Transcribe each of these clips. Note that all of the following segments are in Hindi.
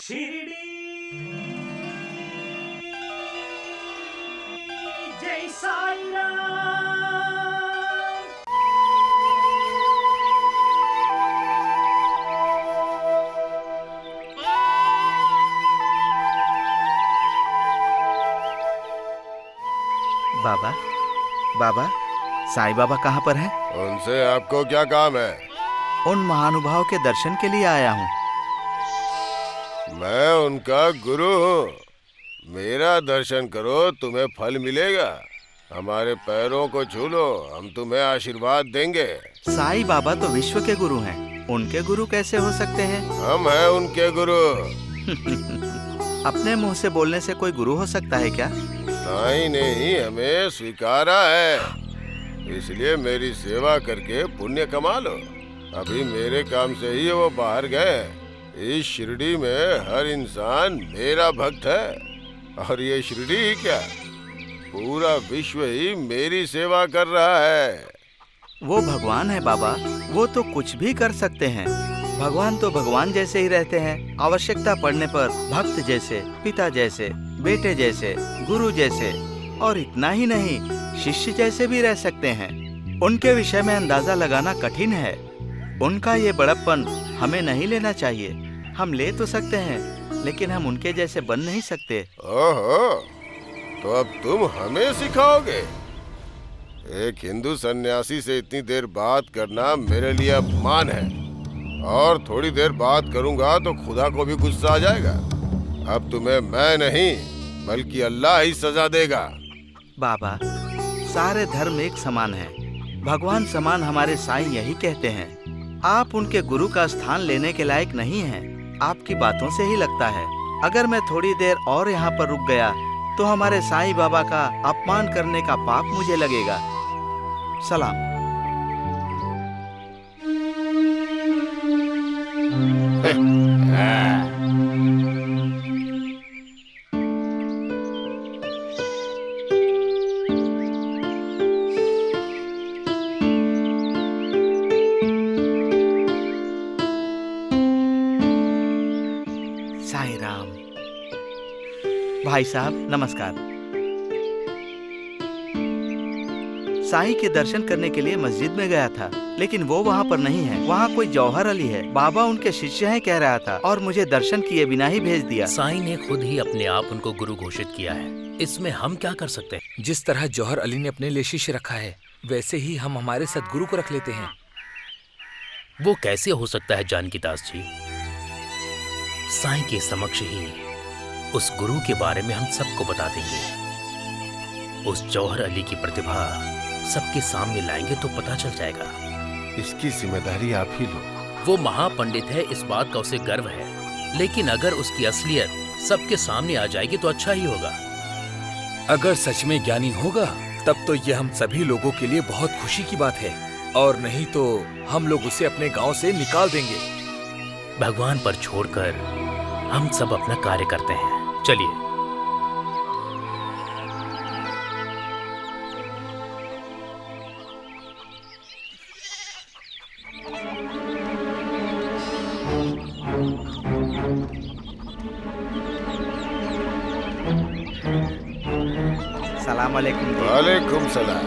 शिरडी जय साई राम। बाबा, बाबा, साईं बाबा कहाँ पर हैं? उनसे आपको क्या काम है? उन महानुभाव के दर्शन के लिए आया हूँ। मैं उनका गुरु हूँ। मेरा दर्शन करो, तुम्हें फल मिलेगा। हमारे पैरों को छू लो, हम तुम्हें आशीर्वाद देंगे। साईं बाबा तो विश्व के गुरु हैं, उनके गुरु कैसे हो सकते हैं? हम हैं उनके गुरु। अपने मुंह से बोलने से कोई गुरु हो सकता है क्या? साईं ने ही हमें स्वीकारा है, इसलिए मेरी सेवा करके पुण्य कमा लो। अभी मेरे काम से ही वो बाहर गए। इस शिरडी में हर इंसान मेरा भक्त है, और ये शिरडी ही क्या, पूरा विश्व ही मेरी सेवा कर रहा है। वो भगवान है बाबा, वो तो कुछ भी कर सकते हैं। भगवान तो भगवान जैसे ही रहते हैं। आवश्यकता पड़ने पर भक्त जैसे, पिता जैसे, बेटे जैसे, गुरु जैसे, और इतना ही नहीं, शिष्य जैसे भी रह सकते हैं। उनके विषय में अंदाजा लगाना कठिन है। उनका ये बड़प्पन हमें नहीं लेना चाहिए। हम ले तो सकते हैं, लेकिन हम उनके जैसे बन नहीं सकते। ओहो, तो अब तुम हमें सिखाओगे? एक हिंदू सन्यासी से इतनी देर बात करना मेरे लिए अपमान है, और थोड़ी देर बात करूंगा तो खुदा को भी गुस्सा आ जाएगा। अब तुम्हें मैं नहीं, बल्कि अल्लाह ही सजा देगा। बाबा, सारे धर्म एक समान है, भगवान समान हमारे साईं यही कहते हैं। आप उनके गुरु का स्थान लेने के लायक नहीं हैं। आपकी बातों से ही लगता है। अगर मैं थोड़ी देर और यहाँ पर रुक गया तो हमारे साईं बाबा का अपमान करने का पाप मुझे लगेगा। सलाम। साईं राम। भाई साहब नमस्कार। साईं के दर्शन करने के लिए मस्जिद में गया था, लेकिन वो वहाँ पर नहीं है। वहाँ कोई जौहर अली है, बाबा उनके शिष्य हैं कह रहा था, और मुझे दर्शन किए बिना ही भेज दिया। साईं ने खुद ही अपने आप उनको गुरु घोषित किया है, इसमें हम क्या कर सकते हैं? जिस तरह जौहर अली ने अपने लिए शिष्य रखा है, वैसे ही हम हमारे सदगुरु को रख लेते हैं। वो कैसे हो सकता है जानकी दास जी? साईं के समक्ष ही उस गुरु के बारे में हम सबको बता देंगे। उस जौहर अली की प्रतिभा सबके सामने लाएंगे तो पता चल जाएगा। इसकी जिम्मेदारी आप ही लो। वो महापंडित है, इस बात का उसे गर्व है, लेकिन अगर उसकी असलियत सबके सामने आ जाएगी तो अच्छा ही होगा। अगर सच में ज्ञानी होगा तब तो ये हम सभी लोगों के लिए बहुत खुशी की बात है, और नहीं तो हम लोग उसे अपने गांव से निकाल देंगे। भगवान पर छोड़कर हम सब अपना कार्य करते हैं। चलिए। सलाम अलैकुम। वालेकुम सलाम।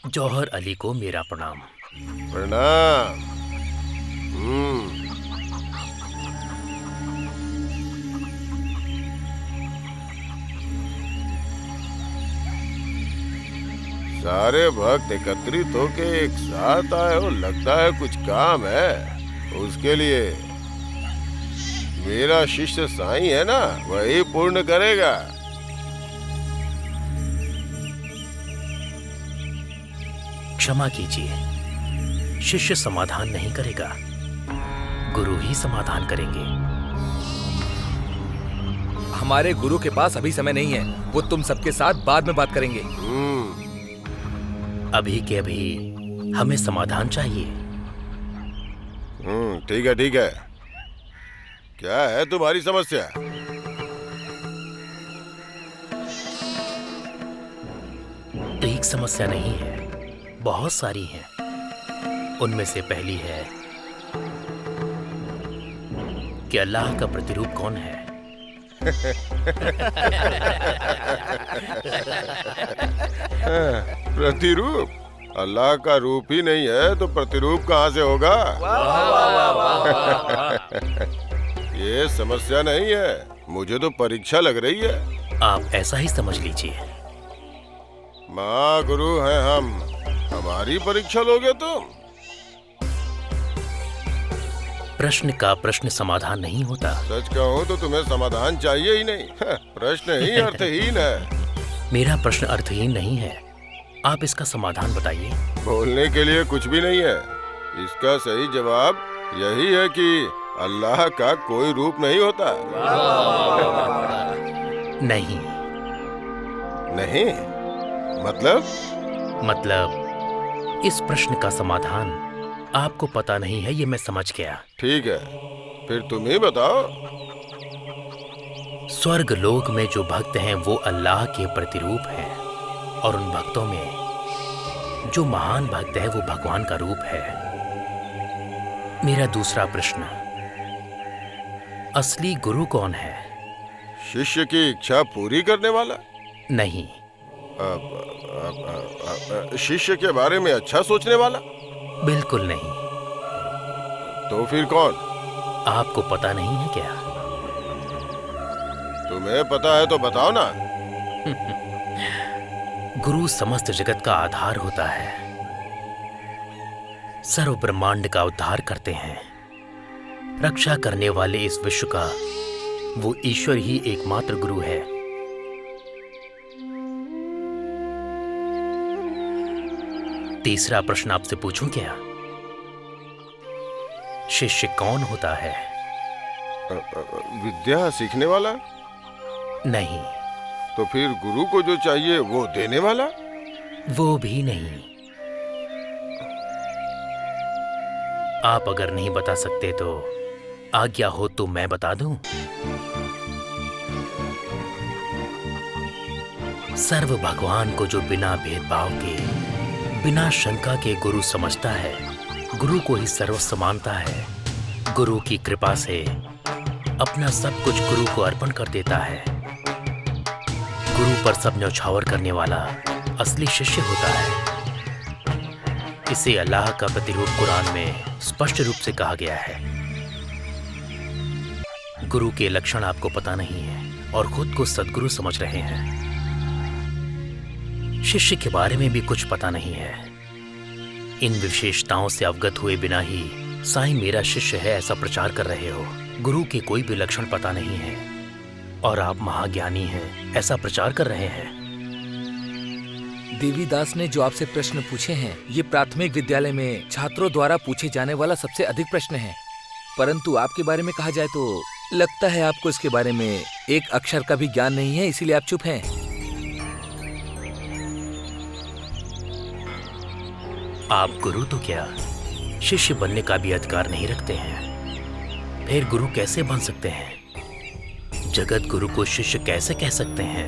जौहर अली को मेरा प्रणाम। प्रणाम। सारे भक्त एकत्रित होके एक साथ आए हो, लगता है कुछ काम है। उसके लिए मेरा शिष्य साईं है ना, वही पूर्ण करेगा। क्षमा कीजिए, शिष्य समाधान नहीं करेगा, गुरु ही समाधान करेंगे। हमारे गुरु के पास अभी समय नहीं है, वो तुम सबके साथ बाद में बात करेंगे। अभी के अभी हमें समाधान चाहिए। ठीक है ठीक है। क्या है तुम्हारी समस्या? एक समस्या नहीं है, बहुत सारी हैं। उनमें से पहली है कि अल्लाह का प्रतिरूप कौन है? प्रतिरूप? अल्लाह का रूप ही नहीं है तो प्रतिरूप कहाँ से होगा? ये समस्या नहीं है, मुझे तो परीक्षा लग रही है। आप ऐसा ही समझ लीजिए। महागुरु हैं हम, हमारी परीक्षा लोगे तुम? प्रश्न का प्रश्न समाधान नहीं होता। सच कहूँ तो तुम्हें समाधान चाहिए ही नहीं। प्रश्न ही अर्थहीन है। मेरा प्रश्न अर्थहीन नहीं है, आप इसका समाधान बताइए। बोलने के लिए कुछ भी नहीं है। इसका सही जवाब यही है कि अल्लाह का कोई रूप नहीं होता। नहीं। नहीं? मतलब इस प्रश्न का समाधान आपको पता नहीं है, ये मैं समझ गया। ठीक है, फिर तुम ही बताओ। स्वर्ग लोक में जो भक्त हैं वो अल्लाह के प्रतिरूप हैं, और उन भक्तों में जो महान भक्त है वो भगवान का रूप है। मेरा दूसरा प्रश्न, असली गुरु कौन है? शिष्य की इच्छा पूरी करने वाला? नहीं। शिष्य के बारे में अच्छा सोचने वाला? बिल्कुल नहीं। तो फिर कौन? आपको पता नहीं है क्या? तुम्हें पता है तो बताओ ना। गुरु समस्त जगत का आधार होता है, सर्व ब्रह्मांड का उद्धार करते हैं। रक्षा करने वाले इस विश्व का वो ईश्वर ही एकमात्र गुरु है। तीसरा प्रश्न आपसे पूछूं क्या? शिष्य कौन होता है? विद्या सीखने वाला? नहीं। तो फिर गुरु को जो चाहिए वो देने वाला? वो भी नहीं। आप अगर नहीं बता सकते तो आज्ञा हो तो मैं बता दूं। सर्व भगवान को जो बिना भेदभाव के, बिना शंका के गुरु समझता है, गुरु को ही सर्वस्व मानता है, गुरु की कृपा से अपना सब कुछ गुरु को अर्पण कर देता है, गुरु पर सब न्यौछावर करने वाला असली शिष्य होता है। इसे अल्लाह का प्रतिरूप कुरान में स्पष्ट रूप से कहा गया है। गुरु के लक्षण आपको पता नहीं है और खुद को सद्गुरु समझ रहे हैं। शिष्य के बारे में भी कुछ पता नहीं है। इन विशेषताओं से अवगत हुए बिना ही साईं मेरा शिष्य है ऐसा प्रचार कर रहे हो। गुरु के कोई भी लक्षण पता नहीं है और आप महाज्ञानी हैं ऐसा प्रचार कर रहे हैं। देवीदास ने जो आपसे प्रश्न पूछे हैं, ये प्राथमिक विद्यालय में छात्रों द्वारा पूछे जाने वाला सबसे अधिक प्रश्न है। परंतु आपके बारे में कहा जाए तो लगता है आपको इसके बारे में एक अक्षर का भी ज्ञान नहीं है, इसीलिए आप चुप हैं। आप गुरु तो क्या, शिष्य बनने का भी अधिकार नहीं रखते हैं। फिर गुरु कैसे बन सकते हैं? जगत गुरु को शिष्य कैसे कह सकते हैं?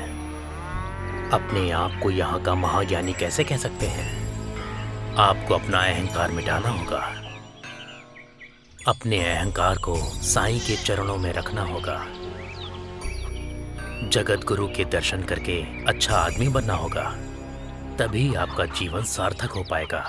अपने आप को यहाँ का महाज्ञानी कैसे कह सकते हैं? आपको अपना अहंकार मिटाना होगा। अपने अहंकार को साईं के चरणों में रखना होगा। जगत गुरु के दर्शन करके अच्छा आदमी बनना होगा, तभी आपका जीवन सार्थक हो पाएगा।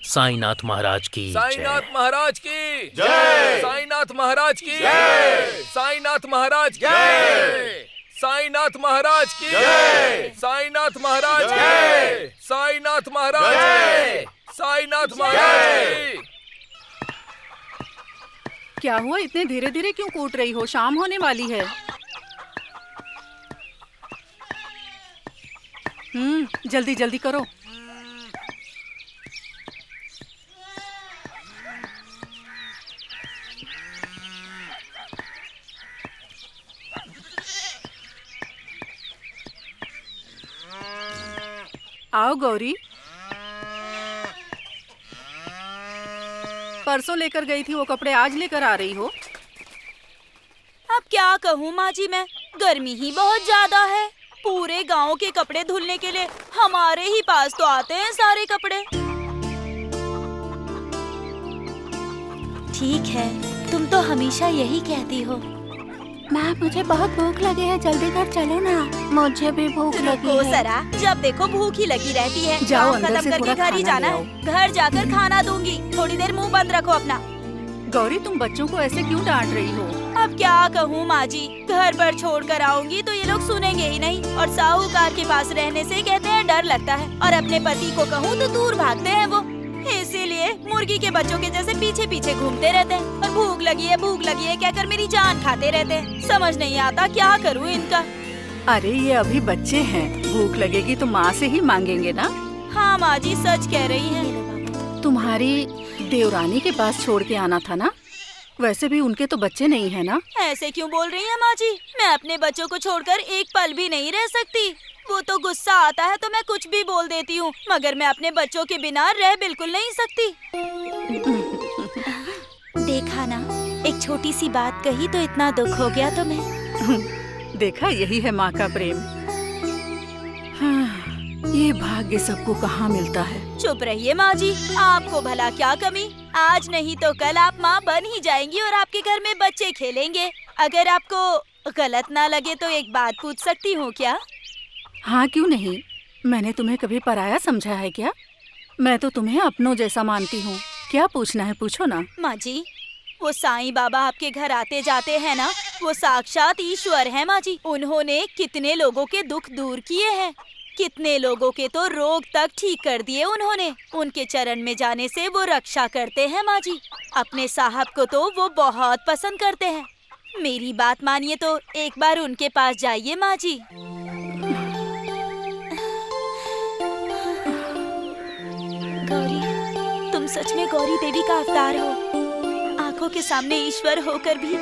साईनाथ महाराज की साईनाथ महाराज की जय। साईनाथ महाराज की जय। साईनाथ महाराज की जय। साईनाथ महाराज की जय। साईनाथ महाराज की जय। साईनाथ महाराज की। साईनाथ महाराज की। क्या हुआ, इतने धीरे धीरे क्यों कूट रही हो? शाम होने वाली है। जल्दी जल्दी करो। आओ गौरी। परसों लेकर गई थी वो कपड़े आज लेकर आ रही हो? क्या कहूँ माँ जी, मैं गर्मी ही बहुत ज्यादा है। पूरे गांव के कपड़े धुलने के लिए हमारे ही पास तो आते हैं सारे कपड़े। ठीक है, तुम तो हमेशा यही कहती हो। माँ मुझे बहुत भूख लगी है, जल्दी घर चलो ना। मुझे भी भूख लगी रुको है। सरा, जब देखो भूख ही लगी रहती है। जाओ काम अंदर खत्म से करके थोड़ा घर ही खाना जाना ले है। घर जाकर खाना दूंगी, थोड़ी देर मुंह बंद रखो अपना। गौरी तुम बच्चों को ऐसे क्यों डांट रही हो? अब क्या कहूँ माँ जी, घर पर छोड़ कर आऊंगी तो ये लोग सुनेंगे ही नहीं, और साहूकार के पास रहने से कहते हैं डर लगता है, और अपने पति को कहूँ तो दूर भागते हैं वो। इसीलिए मुर्गी के बच्चों के जैसे पीछे पीछे घूमते रहते हैं, और भूख लगी है कहकर मेरी जान खाते रहते हैं। समझ नहीं आता क्या करूँ इनका। अरे ये अभी बच्चे हैं, भूख लगेगी तो माँ से ही मांगेंगे ना। हाँ माँ जी, सच कह रही हैं। तुम्हारी देवरानी के पास छोड़ के आना था ना, वैसे भी उनके तो बच्चे नहीं है ना। ऐसे क्यों बोल रही हैं माँ जी? मैं अपने बच्चों को छोड़कर एक पल भी नहीं रह सकती। वो तो गुस्सा आता है तो मैं कुछ भी बोल देती हूँ, मगर मैं अपने बच्चों के बिना रह बिल्कुल नहीं सकती। देखा ना, एक छोटी सी बात कही तो इतना दुख हो गया तुम्हें। देखा, यही है माँ का प्रेम। हाँ, ये भाग्य सबको कहाँ मिलता है। चुप रहिए माँ जी, आपको भला क्या कमी। आज नहीं तो कल आप माँ बन ही जाएंगी और आपके घर में बच्चे खेलेंगे। अगर आपको गलत ना लगे तो एक बात पूछ सकती हूँ क्या? हाँ क्यों नहीं, मैंने तुम्हें कभी पराया समझा है क्या? मैं तो तुम्हें अपनों जैसा मानती हूँ। क्या पूछना है पूछो ना। माँ जी, वो साईं बाबा आपके घर आते जाते हैं ना, वो साक्षात ईश्वर है माँ जी। उन्होंने कितने लोगों के दुख दूर किए हैं, कितने लोगों के तो रोग तक ठीक कर दिए उन्होंने। उनके चरण में जाने से वो रक्षा करते हैं माँ जी। अपने साहब को तो वो बहुत पसंद करते हैं। मेरी बात मानिए तो एक बार उनके पास जाइए माँ जी। गौरी, तुम सच में गौरी देवी का अवतार हो। आंखों के सामने ईश्वर होकर भी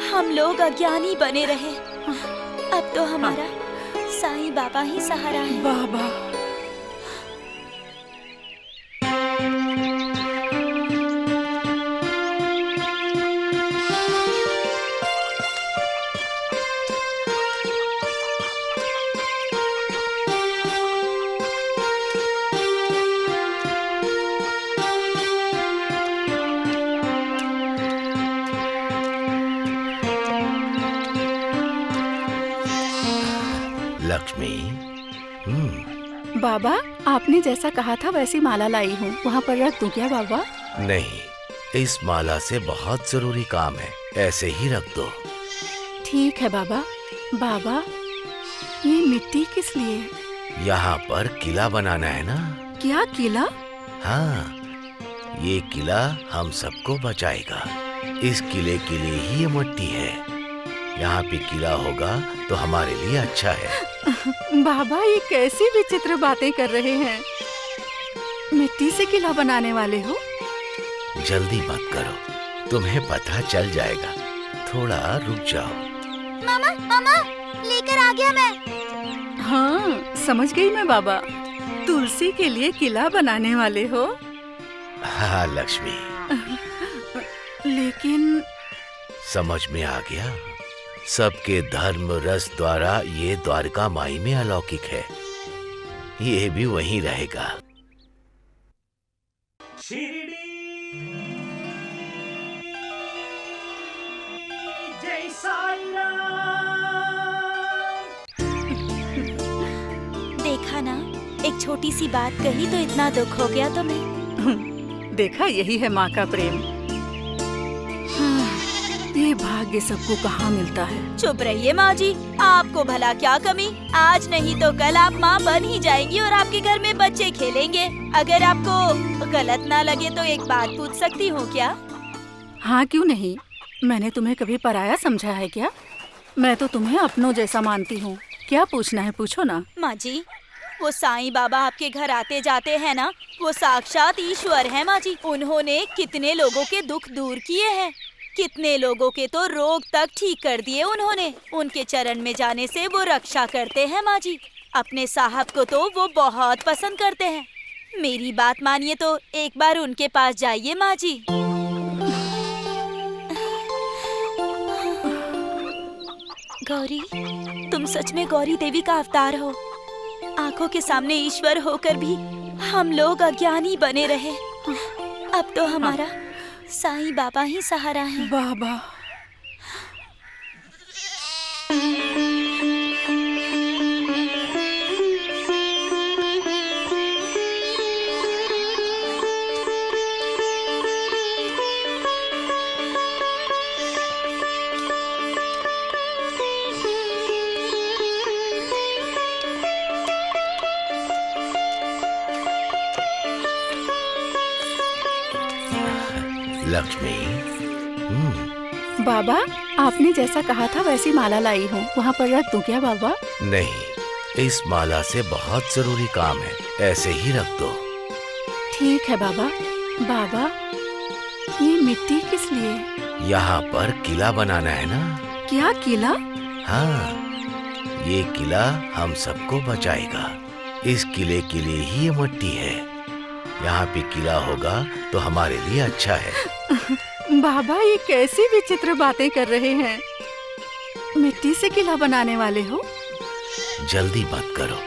हम लोग अज्ञानी बने रहे। अब तो हमारा साईं बाबा ही सहारा है। बाबा, लक्ष्मी, बाबा आपने जैसा कहा था वैसी माला लाई हूँ, वहाँ पर रख दूँ क्या बाबा? नहीं, इस माला से बहुत जरूरी काम है, ऐसे ही रख दो। ठीक है बाबा। बाबा, ये मिट्टी किस लिए? यहाँ पर किला बनाना है ना। क्या किला? हाँ, ये किला हम सबको बचाएगा। इस किले के लिए ही ये मिट्टी है। यहाँ पे किला होगा तो हमारे लिए अच्छा है। बाबा, ये कैसी विचित्र बातें कर रहे हैं। मिट्टी से किला बनाने वाले हो? जल्दी मत करो, तुम्हें पता चल जाएगा। थोड़ा रुक जाओ। मामा, मामा, लेकर आ गया मैं। हाँ, समझ गई मैं बाबा। तुलसी के लिए किला बनाने वाले हो? हाँ लक्ष्मी, लेकिन समझ में आ गया। सबके धर्म रस द्वारा ये द्वारका माई में अलौकिक है, ये भी वहीं रहेगा। शिरडी जय साईं राम। देखा ना, एक छोटी सी बात कही तो इतना दुख हो गया तुम्हें। देखा, यही है माँ का प्रेम। हाँ, ये भाग्य सबको कहाँ मिलता है। चुप रहिए माँ जी, आपको भला क्या कमी। आज नहीं तो कल आप माँ बन ही जाएंगी और आपके घर में बच्चे खेलेंगे। अगर आपको गलत ना लगे तो एक बात पूछ सकती हूँ क्या? हाँ क्यों नहीं, मैंने तुम्हें कभी पराया समझा है क्या? मैं तो तुम्हें अपनों जैसा मानती हूँ। क्या पूछना है पूछो ना। माँ जी, वो साईं बाबा आपके घर आते जाते हैं ना, वो साक्षात ईश्वर है माँ जी। उन्होंने कितने लोगों के दुख दूर किए हैं, कितने लोगों के तो रोग तक ठीक कर दिए उन्होंने। उनके चरण में जाने से वो रक्षा करते हैं माँ जी। अपने साहब को तो वो बहुत पसंद करते हैं। मेरी बात मानिए तो एक बार उनके पास जाइए माँ जी। गौरी, तुम सच में गौरी देवी का अवतार हो। आंखों के सामने ईश्वर होकर भी हम लोग अज्ञानी बने रहे। अब तो हमारा साईं बाबा ही सहारा है। बाबा, लक्ष्मी। बाबा, आपने जैसा कहा था वैसी माला लाई हूँ। वहाँ पर रख दूँ क्या बाबा? नहीं, इस माला से बहुत जरूरी काम है, ऐसे ही रख दो। ठीक है बाबा। बाबा, ये मिट्टी किस लिए? यहाँ पर किला बनाना है ना। क्या किला? हाँ, ये किला हम सबको बचाएगा। इस किले के लिए ही ये मिट्टी है। यहाँ पे किला होगा तो हमारे लिए अच्छा है। बाबा, ये कैसी विचित्र बातें कर रहे हैं। मिट्टी से किला बनाने वाले हो? जल्दी मत करो,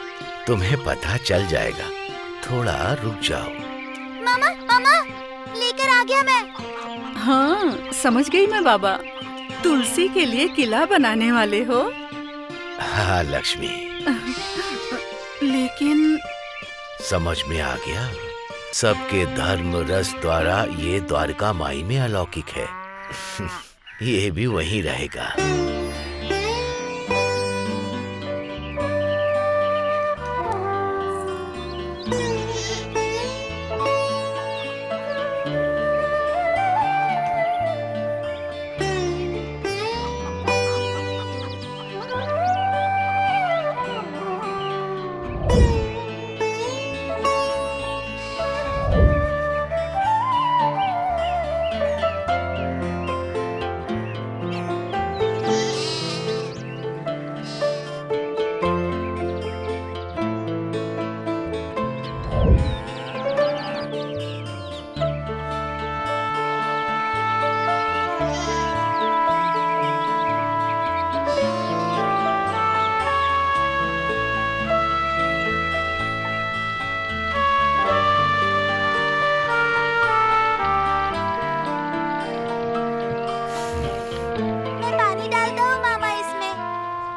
तुम्हें पता चल जाएगा। थोड़ा रुक जाओ। मामा, मामा, लेकर आ गया मैं। हाँ, समझ गई मैं बाबा। तुलसी के लिए किला बनाने वाले हो? हाँ लक्ष्मी। लेकिन समझ में आ गया। सबके धर्म रस द्वारा ये द्वारका माई में अलौकिक है। ये भी वहीं रहेगा।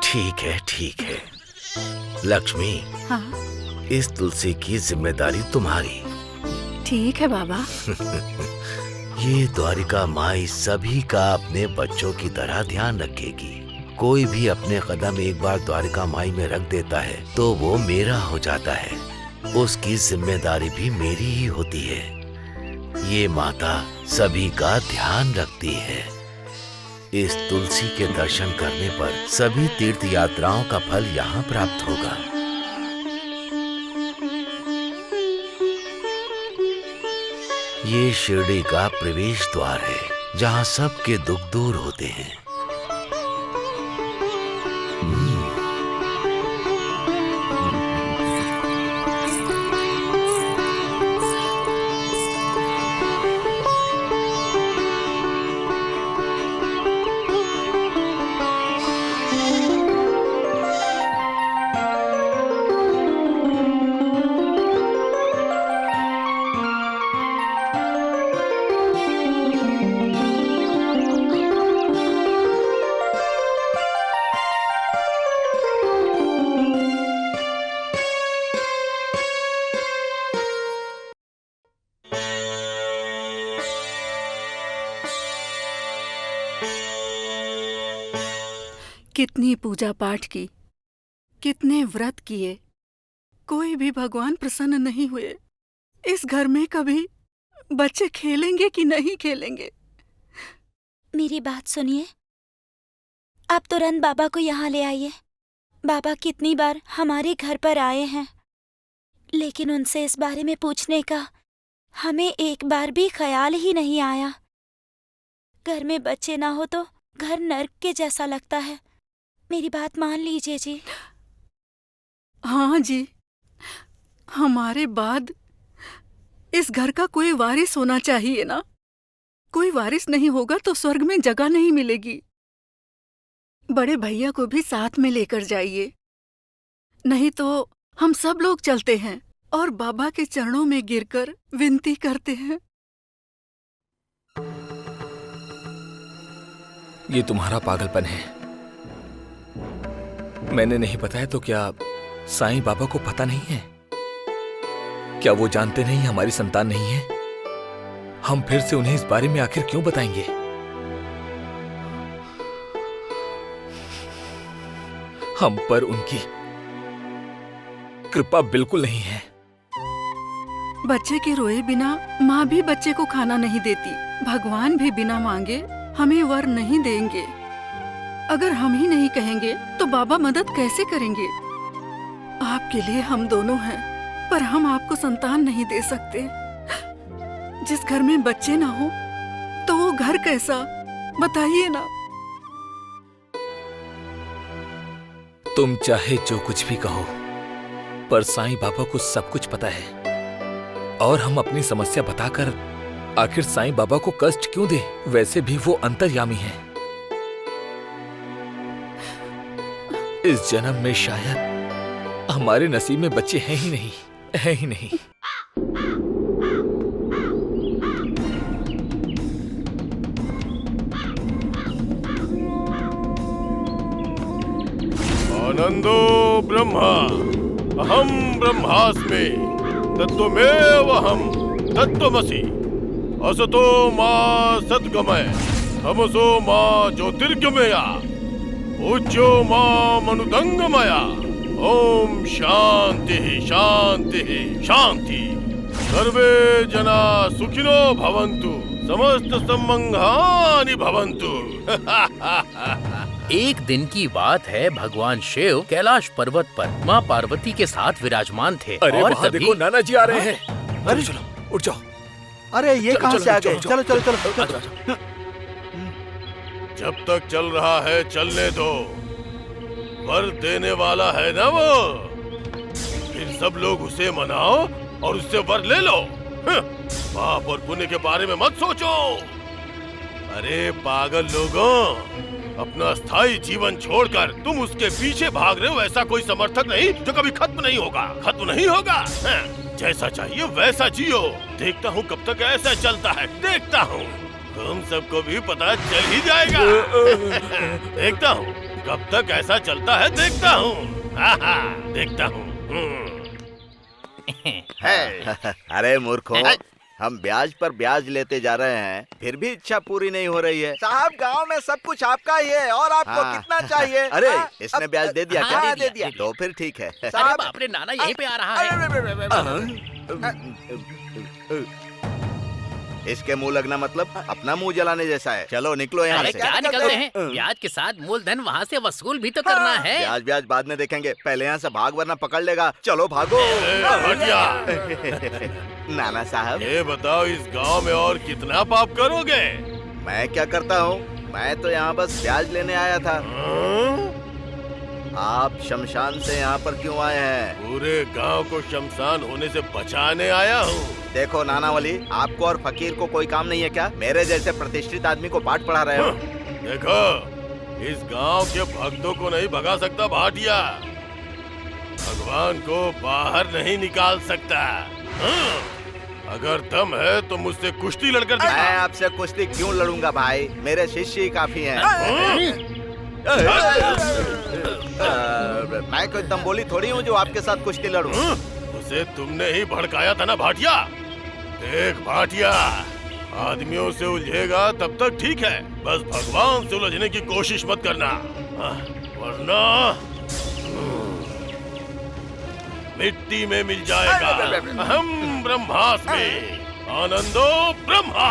ठीक है, ठीक है। लक्ष्मी, हाँ, इस तुलसी की जिम्मेदारी तुम्हारी। ठीक है बाबा। ये द्वारिका माई सभी का अपने बच्चों की तरह ध्यान रखेगी। कोई भी अपने कदम एक बार द्वारिका माई में रख देता है तो वो मेरा हो जाता है। उसकी जिम्मेदारी भी मेरी ही होती है। ये माता सभी का ध्यान रखती है। इस तुलसी के दर्शन करने पर सभी तीर्थ यात्राओं का फल यहाँ प्राप्त होगा। ये शिरडी का प्रवेश द्वार है जहाँ सबके दुख दूर होते हैं। कितनी पूजा पाठ की, कितने व्रत किए, कोई भी भगवान प्रसन्न नहीं हुए। इस घर में कभी बच्चे खेलेंगे कि नहीं खेलेंगे? मेरी बात सुनिए, आप तुरंत बाबा को यहाँ ले आइए। बाबा कितनी बार हमारे घर पर आए हैं, लेकिन उनसे इस बारे में पूछने का हमें एक बार भी ख्याल ही नहीं आया। घर में बच्चे ना हो तो घर नर्क के जैसा लगता है। मेरी बात मान लीजिए जी। हाँ जी, हमारे बाद इस घर का कोई वारिस होना चाहिए ना। कोई वारिस नहीं होगा तो स्वर्ग में जगह नहीं मिलेगी। बड़े भैया को भी साथ में लेकर जाइए, नहीं तो हम सब लोग चलते हैं और बाबा के चरणों में गिरकर विनती करते हैं। ये तुम्हारा पागलपन है। मैंने नहीं बताया तो क्या साईं बाबा को पता नहीं है? क्या वो जानते नहीं हमारी संतान नहीं है? हम फिर से उन्हें इस बारे में आखिर क्यों बताएंगे? हम पर उनकी कृपा बिल्कुल नहीं है। बच्चे के रोए बिना माँ भी बच्चे को खाना नहीं देती। भगवान भी बिना मांगे हमें वर नहीं देंगे। अगर हम ही नहीं कहेंगे तो बाबा मदद कैसे करेंगे? आपके लिए हम दोनों हैं, पर हम आपको संतान नहीं दे सकते। जिस घर में बच्चे ना हो तो वो घर कैसा, बताइए ना। तुम चाहे जो कुछ भी कहो, पर साईं बाबा को सब कुछ पता है, और हम अपनी समस्या बताकर आखिर साईं बाबा को कष्ट क्यों दे? वैसे भी वो अंतर्यामी हैं। इस जन्म में शायद हमारे नसीब में बच्चे हैं ही नहीं, हैं ही नहीं। आनंदो ब्रह्मा अहम ब्रह्मास्मि तत्त्वमेव अहम तत्त्वमसि असतो मा सद्गमय तमसो मा ज्योतिर्गमया उज्जो मा मनुदंगमया। ओम शांति शांति शांति। सर्वे जना सुखिनो भवन्तु समस्त सम्मंगलानि भवन्तु। एक दिन की बात है, भगवान शिव कैलाश पर्वत पर माँ पार्वती के साथ विराजमान थे। अरे और वहाँ तभी देखो नाना जी आ रहे हैं। अरे चलो उठ जाओ। अरे ये चलो, कहाँ चलो, से आ चलो, गए? चलो, चलो चलो चलो, चलो। जब तक चल रहा है चलने दो। वर देने वाला है ना वो, फिर सब लोग उसे मनाओ और उससे वर ले लो। पाप और पुण्य के बारे में मत सोचो। अरे पागल लोगों, अपना स्थायी जीवन छोड़कर तुम उसके पीछे भाग रहे हो। ऐसा कोई समर्थक नहीं जो कभी खत्म नहीं होगा, खत्म नहीं होगा। जैसा चाहिए वैसा जियो। देखता हूँ कब तक ऐसा चलता है, देखता हूँ। तुम सबको भी पता चल ही जाएगा। देखता हूँ कब तक ऐसा चलता है, देखता हूँ। देखता हूँ। अरे मूर्खों, हम ब्याज पर ब्याज लेते जा रहे हैं, फिर भी इच्छा पूरी नहीं हो रही है। साहब गांव में सब कुछ आपका ही है और आपको हाँ। कितना चाहिए? अरे हाँ, इसने अब- ब्याज दे दिया हाँ, क्या? दे दिया। तो फिर ठीक है। अरे साहब- बाप रे, नाना यहीं पे आ रहा अरे, है। अरे, अरे, अरे, अरे, इसके मुंह लगना मतलब अपना मुंह जलाने जैसा है। चलो निकलो यहाँ अरे से। क्या निकलते हैं? ब्याज के साथ मूलधन वहाँ से वसूल भी तो करना है। ब्याज ब्याज बाद में देखेंगे, पहले यहाँ से भाग वरना पकड़ लेगा। चलो भागो। हटिया। नाना साहब, ये बताओ इस गांव में और कितना पाप करोगे? मैं क्या करता हूँ? मैं तो यहाँ बस ब्याज लेने आया था। आप शमशान से यहाँ पर क्यों आए हैं? पूरे गांव को शमशान होने से बचाने आया हूँ। देखो नानावली, आपको और फकीर को कोई काम नहीं है क्या? मेरे जैसे प्रतिष्ठित आदमी को पाठ पढ़ा रहे हो। देखो, इस गांव के भक्तों को नहीं भगा सकता भाटिया। भगवान को बाहर नहीं निकाल सकता। अगर दम है तो मुझसे कुश्ती लड़कर मैं दिखा। आपसे कुश्ती क्यों लड़ूंगा भाई? मेरे शिष्य ही काफी हैं। मैं कोई दम्बोली थोड़ी हूँ जो आपके साथ कुश्ती लड़ूं। उसे तुमने ही भड़काया था ना भाटिया। देख भाटिया, आदमियों से उलझेगा तब तक ठीक है, बस भगवान से उलझने की कोशिश मत करना, वरना मिट्टी में मिल जाएगा। अहम ब्रह्मास्मि आनंदो ब्रह्मा।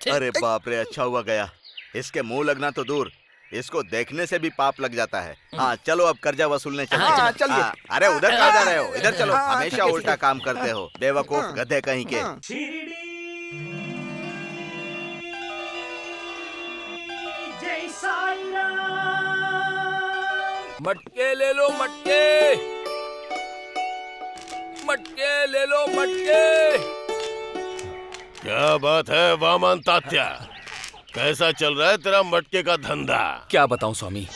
अरे बाप रे, अच्छा हुआ गया। इसके मुंह लगना तो दूर, इसको देखने से भी पाप लग जाता है। हाँ चलो अब कर्जा वसूलने चलो। हाँ, चलिए। अरे उधर कहाँ जा रहे हो? इधर चलो। हाँ, हमेशा ठीक है, उल्टा काम करते हो, बेवकूफ गधे कहीं के। शिरडी जय साईं राम। मटके ले लो, मटके मटके ले लो, मटके। क्या बात है वामन तात्या, कैसा चल रहा है तेरा मटके का धंधा? क्या बताऊं स्वामी,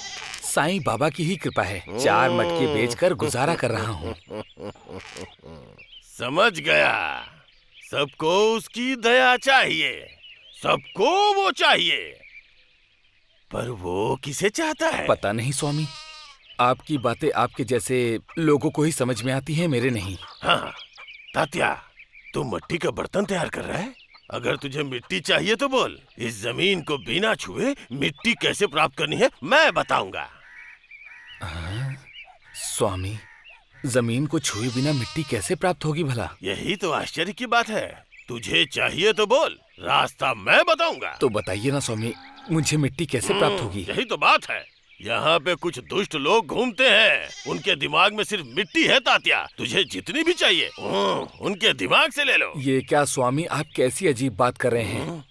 साईं बाबा की ही कृपा है। 4 मटके बेचकर गुजारा कर रहा हूँ। समझ गया। सबको उसकी दया चाहिए, सबको वो चाहिए, पर वो किसे चाहता है? पता नहीं स्वामी, आपकी बातें आपके जैसे लोगों को ही समझ में आती हैं, मेरे नहीं। हाँ तात्या, तू मिट्टी का बर्तन तैयार कर रहा है? अगर तुझे मिट्टी चाहिए तो बोल। इस जमीन को बिना छुए मिट्टी कैसे प्राप्त करनी है मैं बताऊंगा। स्वामी, जमीन को छुए बिना मिट्टी कैसे प्राप्त होगी भला? यही तो आश्चर्य की बात है। तुझे चाहिए तो बोल, रास्ता मैं बताऊंगा। तो बताइए ना स्वामी, मुझे मिट्टी कैसे प्राप्त होगी? यही तो बात है। यहाँ पे कुछ दुष्ट लोग घूमते हैं, उनके दिमाग में सिर्फ मिट्टी है तात्या। तुझे जितनी भी चाहिए उनके दिमाग से ले लो। ये क्या स्वामी, आप कैसी अजीब बात कर रहे हैं?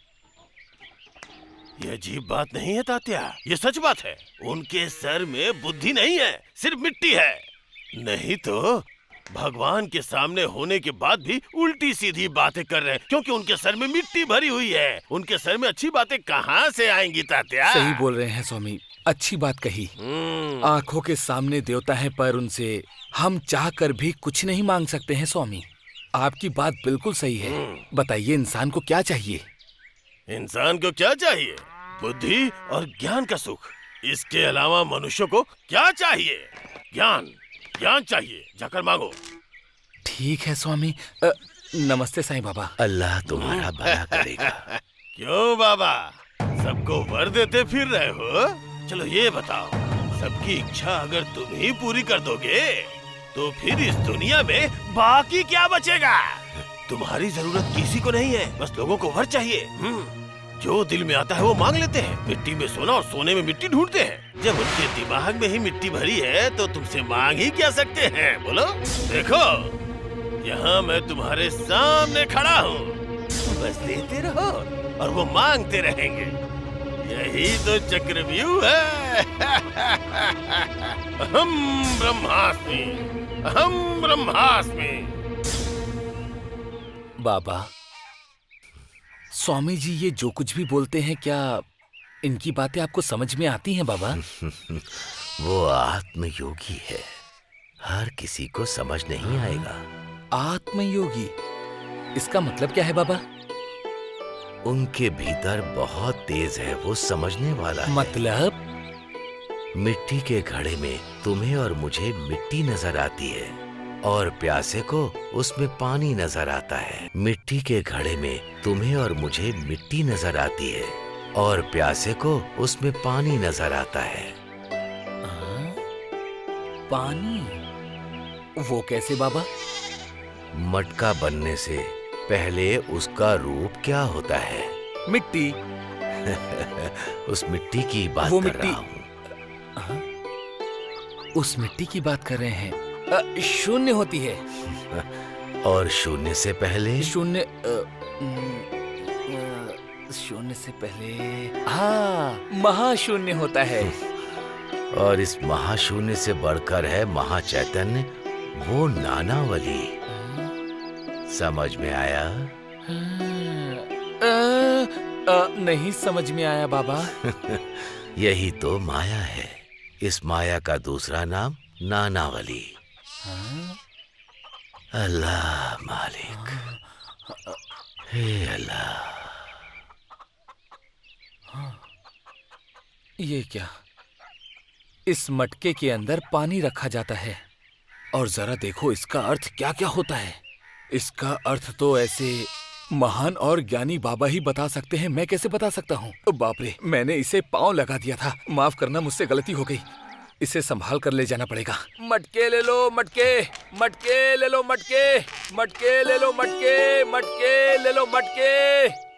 ये अजीब बात नहीं है तात्या, ये सच बात है। उनके सर में बुद्धि नहीं है, सिर्फ मिट्टी है। नहीं तो भगवान के सामने होने के बाद भी उल्टी सीधी बातें कर रहे हैं, क्योंकि उनके सर में मिट्टी भरी हुई है। उनके सर में अच्छी बातें कहाँ से आएंगी तात्या? सही बोल रहे हैं स्वामी, अच्छी बात कही। आंखों के सामने देवता है, पर उनसे हम चाह कर भी कुछ नहीं मांग सकते हैं स्वामी। आपकी बात बिल्कुल सही है। बताइए, इंसान को क्या चाहिए? इंसान को क्या चाहिए? बुद्धि और ज्ञान का सुख। इसके अलावा मनुष्य को क्या चाहिए? ज्ञान, ज्ञान चाहिए, जाकर मांगो। ठीक है स्वामी। नमस्ते साईं बाबा। अल्लाह तुम्हारा भला करेगा। क्यों बाबा, सबको वर देते फिर रहे हो? चलो ये बताओ, सबकी इच्छा अगर तुम ही पूरी कर दोगे तो फिर इस दुनिया में बाकी क्या बचेगा? तुम्हारी जरूरत किसी को नहीं है, बस लोगों को वर चाहिए। जो दिल में आता है वो मांग लेते हैं। मिट्टी में सोना और सोने में मिट्टी ढूंढते हैं। जब उनके दिमाग में ही मिट्टी भरी है तो तुमसे मांग ही क्या सकते हैं? बोलो। देखो, यहाँ मैं तुम्हारे सामने खड़ा हूँ, बस देते रहो और वो मांगते रहेंगे। यही तो चक्रव्यूह है। अहम ब्रह्मास्मि, अहम ब्रह्मास्मि। बाबा, स्वामी जी ये जो कुछ भी बोलते हैं, क्या इनकी बातें आपको समझ में आती हैं बाबा? वो आत्मयोगी है, हर किसी को समझ नहीं आएगा। आत्मयोगी, इसका मतलब क्या है बाबा? उनके भीतर बहुत तेज है, वो समझने वाला है। मतलब? मिट्टी के घड़े में तुम्हें और मुझे मिट्टी नजर आती है और प्यासे को उसमें पानी नजर आता है। मिट्टी के घड़े में तुम्हें और मुझे मिट्टी नजर आती है और प्यासे को उसमें पानी नजर आता है। पानी? वो कैसे बाबा? मटका बनने से पहले उसका रूप क्या होता है? मिट्टी। उस मिट्टी की बात वो कर मिट्टी। रहा हूँ। उस मिट्टी की बात कर रहे हैं। शून्य होती है। और शून्य से पहले? शून्य शून्य से पहले, हाँ, महाशून्य होता है। और इस महाशून्य से बढ़कर है महाचैतन्य, वो नानावली। समझ में आया? नहीं समझ में आया बाबा। यही तो माया है। इस माया का दूसरा नाम नानावली। अल्लाह मालिक, हे अल्लाह। ये क्या? इस मटके के अंदर पानी रखा जाता है और जरा देखो इसका अर्थ क्या क्या होता है। इसका अर्थ तो ऐसे महान और ज्ञानी बाबा ही बता सकते हैं, मैं कैसे बता सकता हूँ? बाप रे, मैंने इसे पाँव लगा दिया था। माफ करना, मुझसे गलती हो गई। इसे संभाल कर ले जाना पड़ेगा। मटके ले लो, मटके, मटके ले लो, मटके, मटके ले लो, मटके, मटके ले लो, मटके।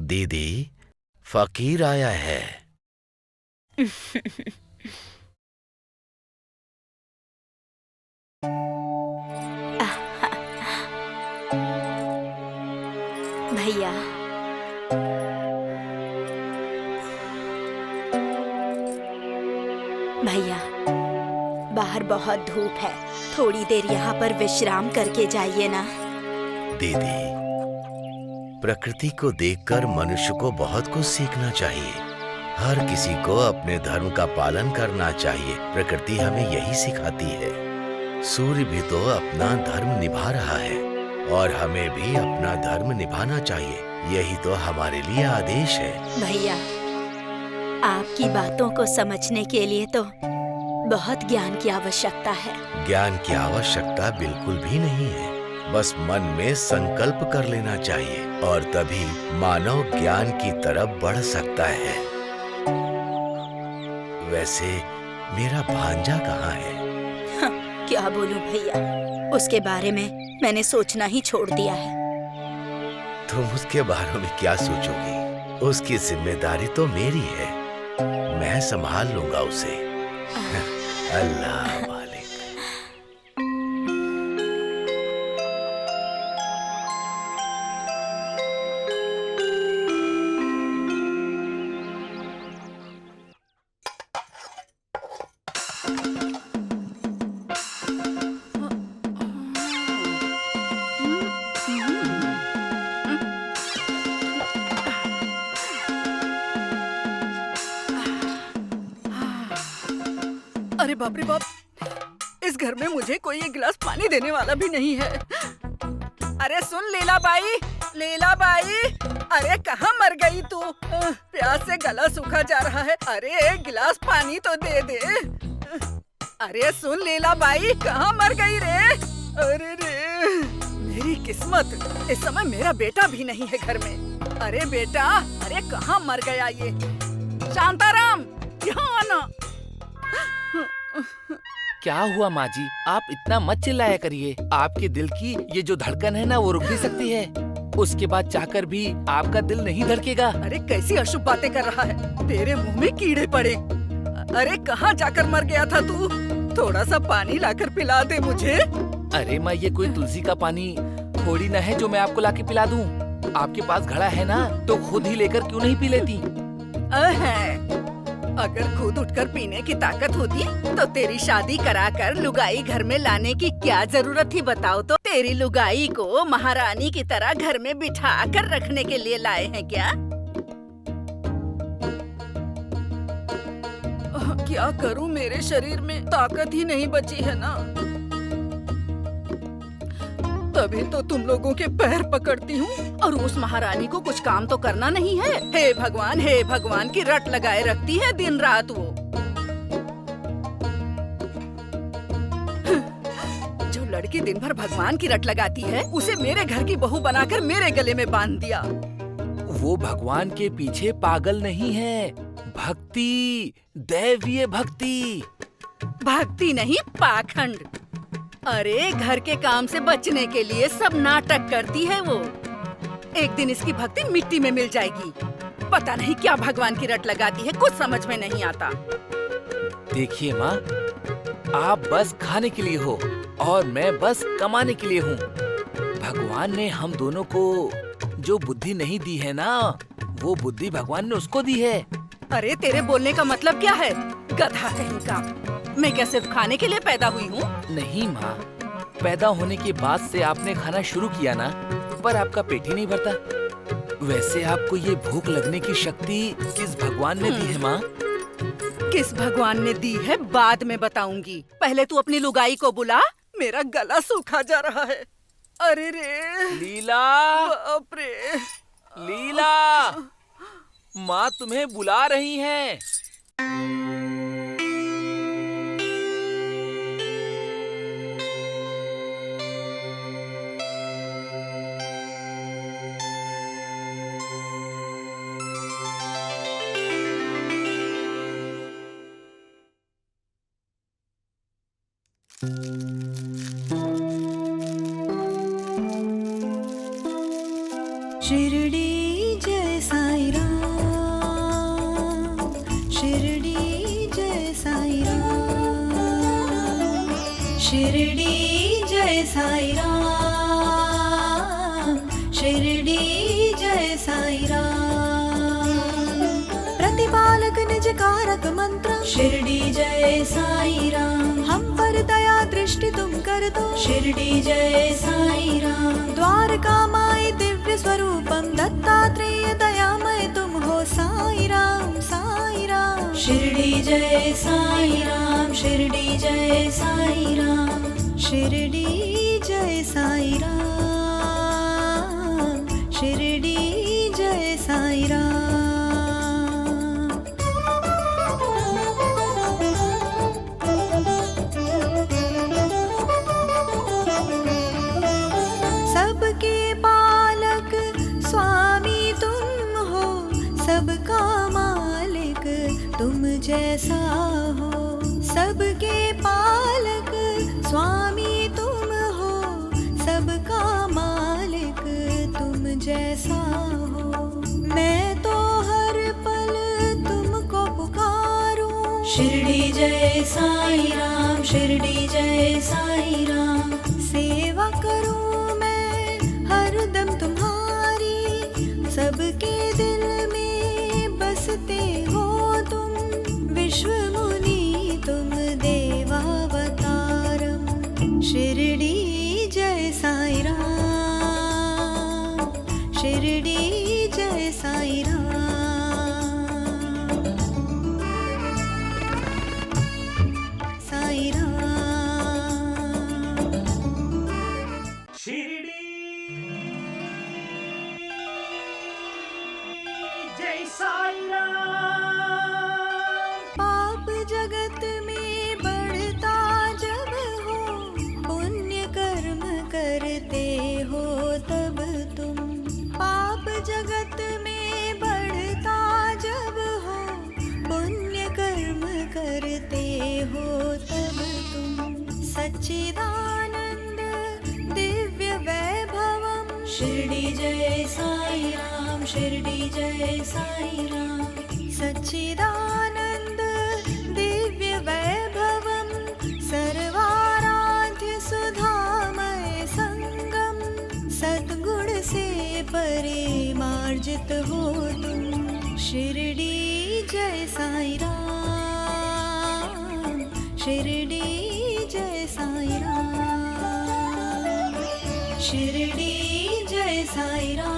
दीदी, फकीर आया है। भैया, भैया, बाहर बहुत धूप है, थोड़ी देर यहाँ पर विश्राम करके जाइए ना। दीदी, प्रकृति को देखकर मनुष्य को बहुत कुछ सीखना चाहिए। हर किसी को अपने धर्म का पालन करना चाहिए। प्रकृति हमें यही सिखाती है। सूर्य भी तो अपना धर्म निभा रहा है और हमें भी अपना धर्म निभाना चाहिए। यही तो हमारे लिए आदेश है। भैया, आपकी बातों को समझने के लिए तो बहुत ज्ञान की आवश्यकता है। ज्ञान की आवश्यकता बिल्कुल भी नहीं है। बस मन में संकल्प कर लेना चाहिए और तभी मानव ज्ञान की तरफ बढ़ सकता है। वैसे मेरा भांजा कहाँ है? क्या बोलूं भैया, उसके बारे में मैंने सोचना ही छोड़ दिया है। तुम उसके बारे में क्या सोचोगी? उसकी जिम्मेदारी तो मेरी है। मैं संभाल लूंगा उसे। अल्लाह मालिक। अरे बाप रे बाप, इस घर में मुझे कोई एक गिलास पानी देने वाला भी नहीं है। अरे सुन लीला बाई, लीला बाई, अरे कहाँ मर गई तू? प्यास से गला सूखा जा रहा है। अरे एक गिलास पानी तो दे दे। अरे सुन लीला बाई, कहाँ मर गई रे? अरे रे, मेरी किस्मत, इस समय मेरा बेटा भी नहीं है घर में। अरे बेटा, अरे कहाँ मर गया ये? शांताराम, यहाँ आना। क्या हुआ माँ जी? आप इतना मत चिल्लाया करिए। आपके दिल की ये जो धड़कन है ना, वो रुक भी सकती है। उसके बाद चाहकर भी आपका दिल नहीं धड़केगा। अरे कैसी अशुभ बातें कर रहा है? तेरे मुंह में कीड़े पड़े। अरे कहाँ जाकर मर गया था तू? थोड़ा सा पानी लाकर पिला दे मुझे। अरे माँ, ये कोई तुलसी का पानी थोड़ी ना है जो मैं आपको लाके पिला दूं। आपके पास घड़ा है ना, तो खुद ही लेकर क्यों नहीं पी लेती? अगर खुद उठकर पीने की ताकत होती तो तेरी शादी कराकर लुगाई घर में लाने की क्या जरूरत थी बताओ तो? तेरी लुगाई को महारानी की तरह घर में बिठा कर रखने के लिए लाए हैं क्या? क्या करूं, मेरे शरीर में ताकत ही नहीं बची है ना। तभी तो तुम लोगों के पैर पकड़ती हूँ और उस महारानी को कुछ काम तो करना नहीं है। हे भगवान की रट लगाए रखती है दिन रात वो। जो लड़की दिन भर भगवान की रट लगाती है, उसे मेरे घर की बहू बनाकर मेरे गले में बांध दिया। वो भगवान के पीछे पागल नहीं है, भक्ति, दैवीय भक्ति। भक्ति नहीं, पाखंड। अरे घर के काम से बचने के लिए सब नाटक करती है वो। एक दिन इसकी भक्ति मिट्टी में मिल जाएगी। पता नहीं क्या भगवान की रट लगाती है, कुछ समझ में नहीं आता। देखिए माँ, आप बस खाने के लिए हो और मैं बस कमाने के लिए हूँ। भगवान ने हम दोनों को जो बुद्धि नहीं दी है ना, वो बुद्धि भगवान ने उसको दी है। अरे तेरे बोलने का मतलब क्या है, गधा कहीं का? मैं क्या सिर्फ खाने के लिए पैदा हुई हूँ? नहीं माँ, पैदा होने के बाद से आपने खाना शुरू किया ना, पर आपका पेट ही नहीं भरता। वैसे आपको ये भूख लगने की शक्ति किस भगवान ने दी है माँ? किस भगवान ने दी है बाद में बताऊंगी। पहले तू अपनी लुगाई को बुला, मेरा गला सूखा जा रहा है। अरे रे लीला, बाप रे। लीला, माँ तुम्हें बुला रही हैं। शिरडी जैसा शिरडी जय साई राम, शिरडी जय साई राम। प्रतिपालक निज कारक मंत्र, शिरडी जय साई राम। हम पर दया दृष्टि तुम कर दो, शिरडी जय साई राम। द्वारका माई दिव्य स्वरूपम, दत्तात्रेय दयामय तुम हो साई राम, साई राम। शिरडी जय साई राम, शिरडी जय साई राम, शिरडी जय साई राम, शिरडी जय साई राम। सबके पालक स्वामी तुम हो, सबका मालिक तुम जैसा हो। सबके पालक स्वामी तुम हो, सबका मालिक तुम जैसा हो। मैं तो हर पल तुमको पुकारूं, शिरडी जय साई राम, शिरडी जय साई राम। सेवा करूं मैं हरदम तुम्हारी, सबके दिल में बसते हो तुम। विश्व मुनि तुम देवावतारम, शिरडी जय साई राम, शिरडी जय साई राम, साई राम। शिरडी जय साई राम। पाप जगत में बढ़ता जब हो, पुण्य कर्म करते हो तब तुम। पाप जगत में बढ़ता जब हो, पुण्य कर्म करते हो तब तुम। सच्चिदानंद दिव्य वैभवम, शिरडी जय साई राम, शिरडी जय साई राम। सच्चिदानंद दिव्य वैभवम, सर्वाराध्य सुधामय संगम। सद्गुण से परिमार्जित हो तुम, शिरडी जय साई राम, शिरडी जय साई राम, शिरडी जय साई राम,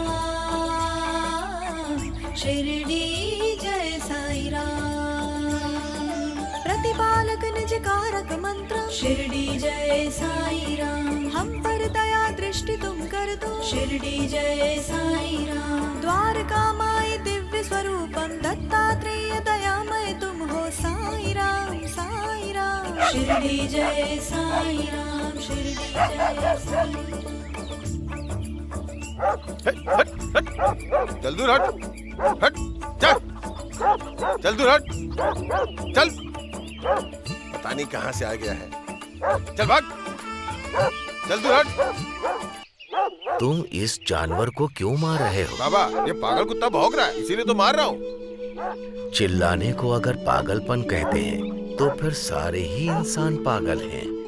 शिरडी जय साई राम। प्रतिपालक निज कारक मंत्र, शिरडी जय साई राम। हम पर दया दृष्टि तुम कर दो, शिरडी जय साई राम। द्वारका माई दिव्य स्वरूपम, दत्तात्रेय दयामय तुम हो साई राम, साई राम। शिरडी जय साई राम, शिरडी जय साई राम। चल दूर हट, हट, चल, चल दूर हट, चल। पता नहीं कहाँ से आ गया है, चल भाग, चल दूर हट। तुम इस जानवर को क्यों मार रहे हो? बाबा, ये पागल कुत्ता भौंक रहा है, इसीलिए तो मार रहा हूँ। चिल्लाने को अगर पागलपन कहते हैं तो फिर सारे ही इंसान पागल हैं।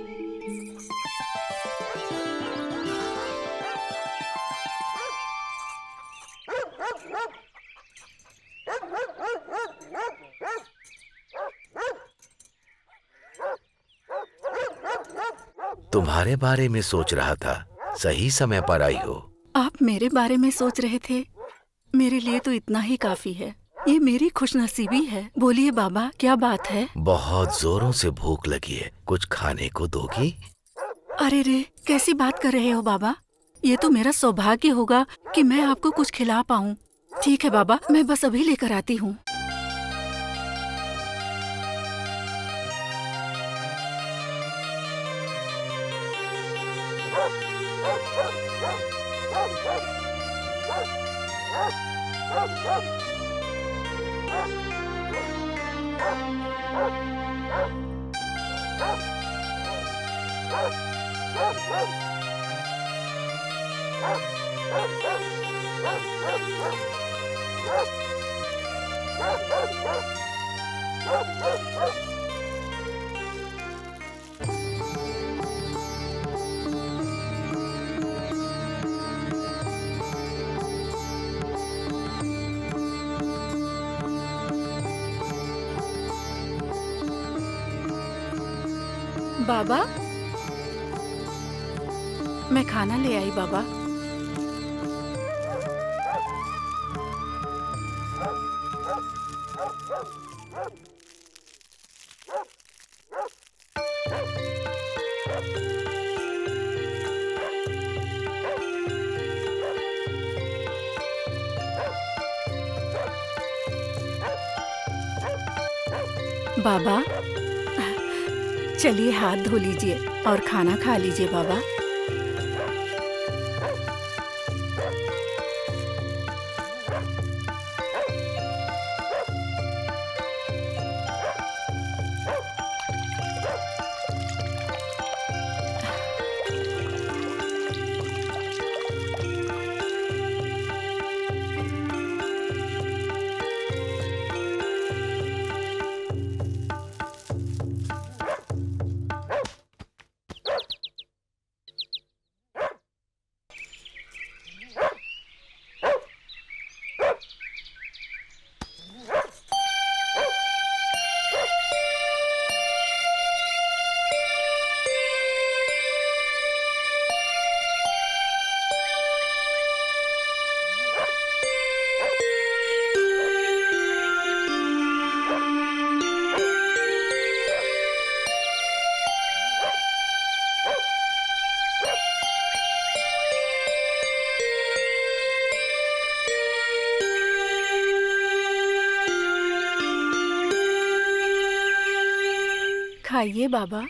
तुम्हारे बारे में सोच रहा था, सही समय पर आई हो। आप मेरे बारे में सोच रहे थे? मेरे लिए तो इतना ही काफी है। ये मेरी खुशनसीबी है। बोलिए बाबा, क्या बात है? बहुत जोरों से भूख लगी है, कुछ खाने को दोगी? अरे रे, कैसी बात कर रहे हो बाबा? ये तो मेरा सौभाग्य होगा कि मैं आपको कुछ खिला पाऊँ। ठीक है बाबा, मैं बस अभी लेकर आती हूँ। बाबा, मैं खाना ले आई बाबा। बाबा, चलिए हाथ धो लीजिए और खाना खा लीजिए बाबा। खाइए बाबा।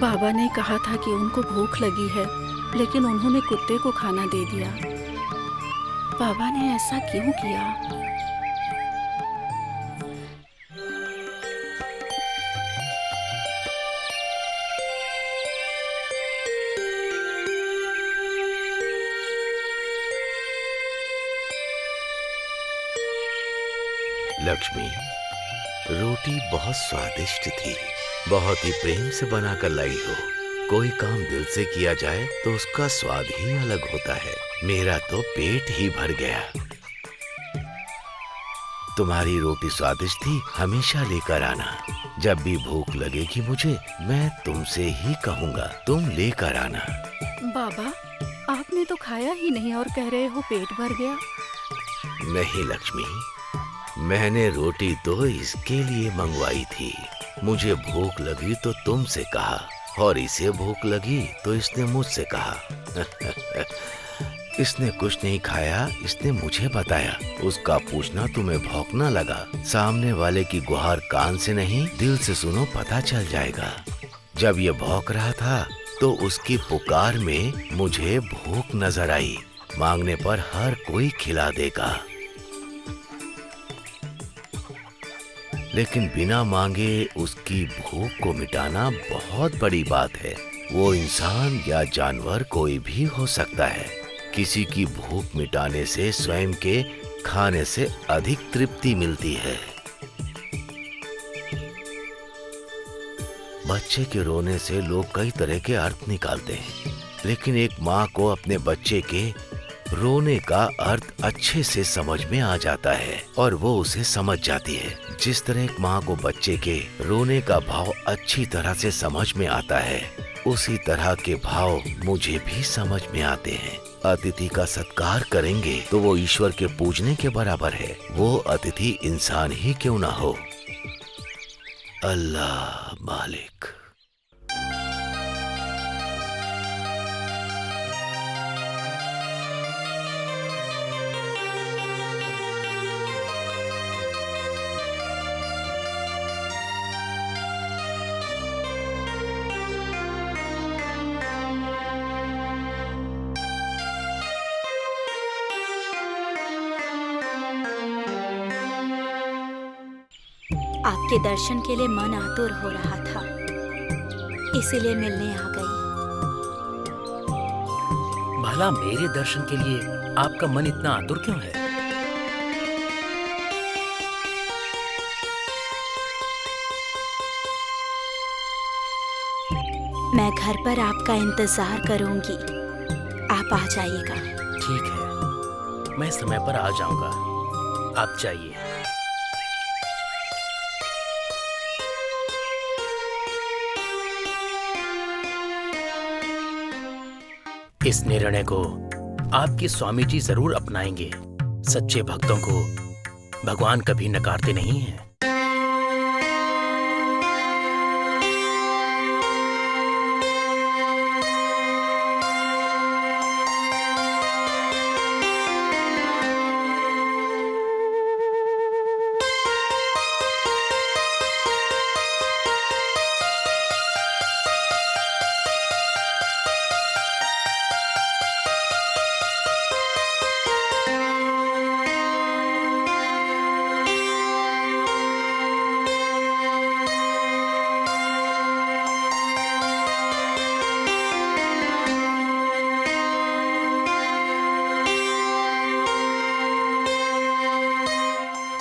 बाबा ने कहा था कि उनको भूख लगी है, लेकिन उन्होंने कुत्ते को खाना दे दिया। बाबा ने ऐसा क्यों किया? लक्ष्मी, रोटी बहुत स्वादिष्ट थी। बहुत ही प्रेम से बनाकर लाई हो। कोई काम दिल से किया जाए तो उसका स्वाद ही अलग होता है। मेरा तो पेट ही भर गया। तुम्हारी रोटी स्वादिष्ट थी, हमेशा लेकर आना। जब भी भूख लगेगी मुझे, मैं तुमसे ही कहूँगा, तुम लेकर आना। बाबा, आपने तो खाया ही नहीं और कह रहे हो पेट भर गया। नहीं लक्ष्मी, मैंने रोटी तो इसके लिए मंगवाई थी। मुझे भूख लगी तो तुमसे कहा, और इसे भूख लगी तो इसने मुझसे कहा। इसने कुछ नहीं खाया, इसने मुझे बताया। उसका पूछना तुम्हें भौंकना लगा। सामने वाले की गुहार कान से नहीं, दिल से सुनो, पता चल जाएगा। जब ये भौंक रहा था तो उसकी पुकार में मुझे भूख नजर आई। मांगने पर हर कोई खिला देगा, लेकिन बिना मांगे उसकी भूख को मिटाना बहुत बड़ी बात है। वो इंसान या जानवर कोई भी हो सकता है। किसी की भूख मिटाने से स्वयं के खाने से अधिक तृप्ति मिलती है। बच्चे के रोने से लोग कई तरह के अर्थ निकालते हैं, लेकिन एक माँ को अपने बच्चे के रोने का अर्थ अच्छे से समझ में आ जाता है और वो उसे समझ जाती है। जिस तरह एक माँ को बच्चे के रोने का भाव अच्छी तरह से समझ में आता है, उसी तरह के भाव मुझे भी समझ में आते हैं। अतिथि का सत्कार करेंगे तो वो ईश्वर के पूजने के बराबर है, वो अतिथि इंसान ही क्यों ना हो। अल्लाह मालिक। आपके दर्शन के लिए मन आतुर हो रहा था, इसीलिए मिलने आ गई। भला मेरे दर्शन के लिए आपका मन इतना आतुर क्यों है? मैं घर पर आपका इंतजार करूंगी, आप आ जाइएगा। ठीक है, मैं समय पर आ जाऊंगा, आप जाइए। इस निर्णय को आपके स्वामी जी जरूर अपनाएंगे। सच्चे भक्तों को भगवान कभी नकारते नहीं हैं।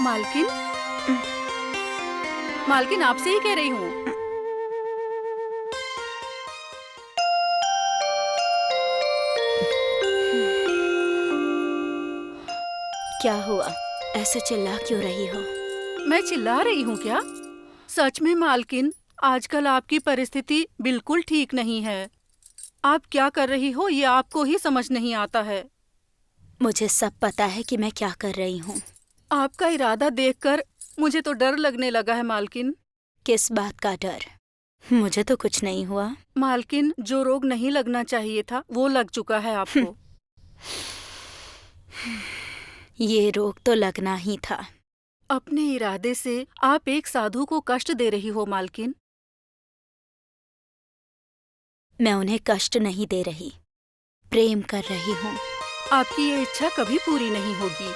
मालकिन, मालकिन आपसे ही कह रही हूँ। क्या हुआ, ऐसे चिल्ला क्यों रही हो? मैं चिल्ला रही हूँ क्या? सच में मालकिन, आजकल आपकी परिस्थिति बिल्कुल ठीक नहीं है। आप क्या कर रही हो ये आपको ही समझ नहीं आता है। मुझे सब पता है कि मैं क्या कर रही हूँ। आपका इरादा देखकर मुझे तो डर लगने लगा है मालकिन। किस बात का डर? मुझे तो कुछ नहीं हुआ। मालकिन, जो रोग नहीं लगना चाहिए था वो लग चुका है आपको। ये रोग तो लगना ही था। अपने इरादे से आप एक साधु को कष्ट दे रही हो मालकिन। मैं उन्हें कष्ट नहीं दे रही, प्रेम कर रही हूँ। आपकी ये इच्छा कभी पूरी नहीं होगी।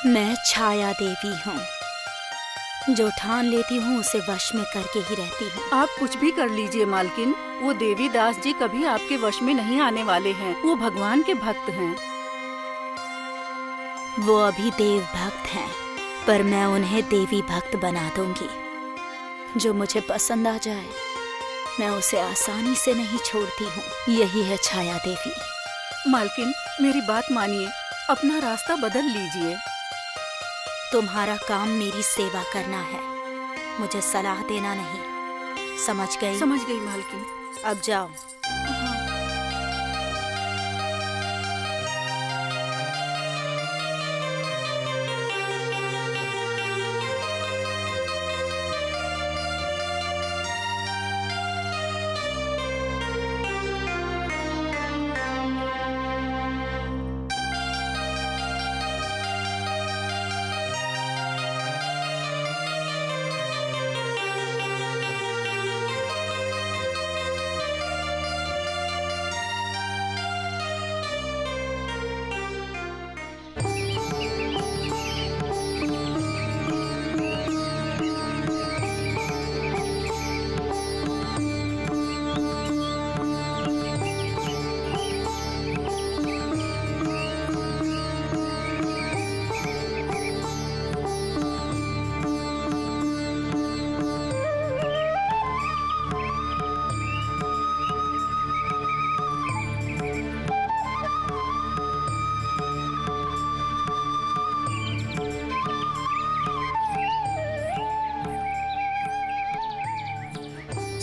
मैं छाया देवी हूँ, जो ठान लेती हूँ उसे वश में करके ही रहती हूँ। आप कुछ भी कर लीजिए मालकिन, वो देवी दास जी कभी आपके वश में नहीं आने वाले हैं। वो भगवान के भक्त हैं। वो अभी देव भक्त हैं, पर मैं उन्हें देवी भक्त बना दूंगी। जो मुझे पसंद आ जाए मैं उसे आसानी से नहीं छोड़ती हूँ। यही है छाया देवी। मालकिन, मेरी बात मानिए, अपना रास्ता बदल लीजिए। तुम्हारा काम मेरी सेवा करना है, मुझे सलाह देना नहीं। समझ गई? समझ गई मालकिन। अब जाओ।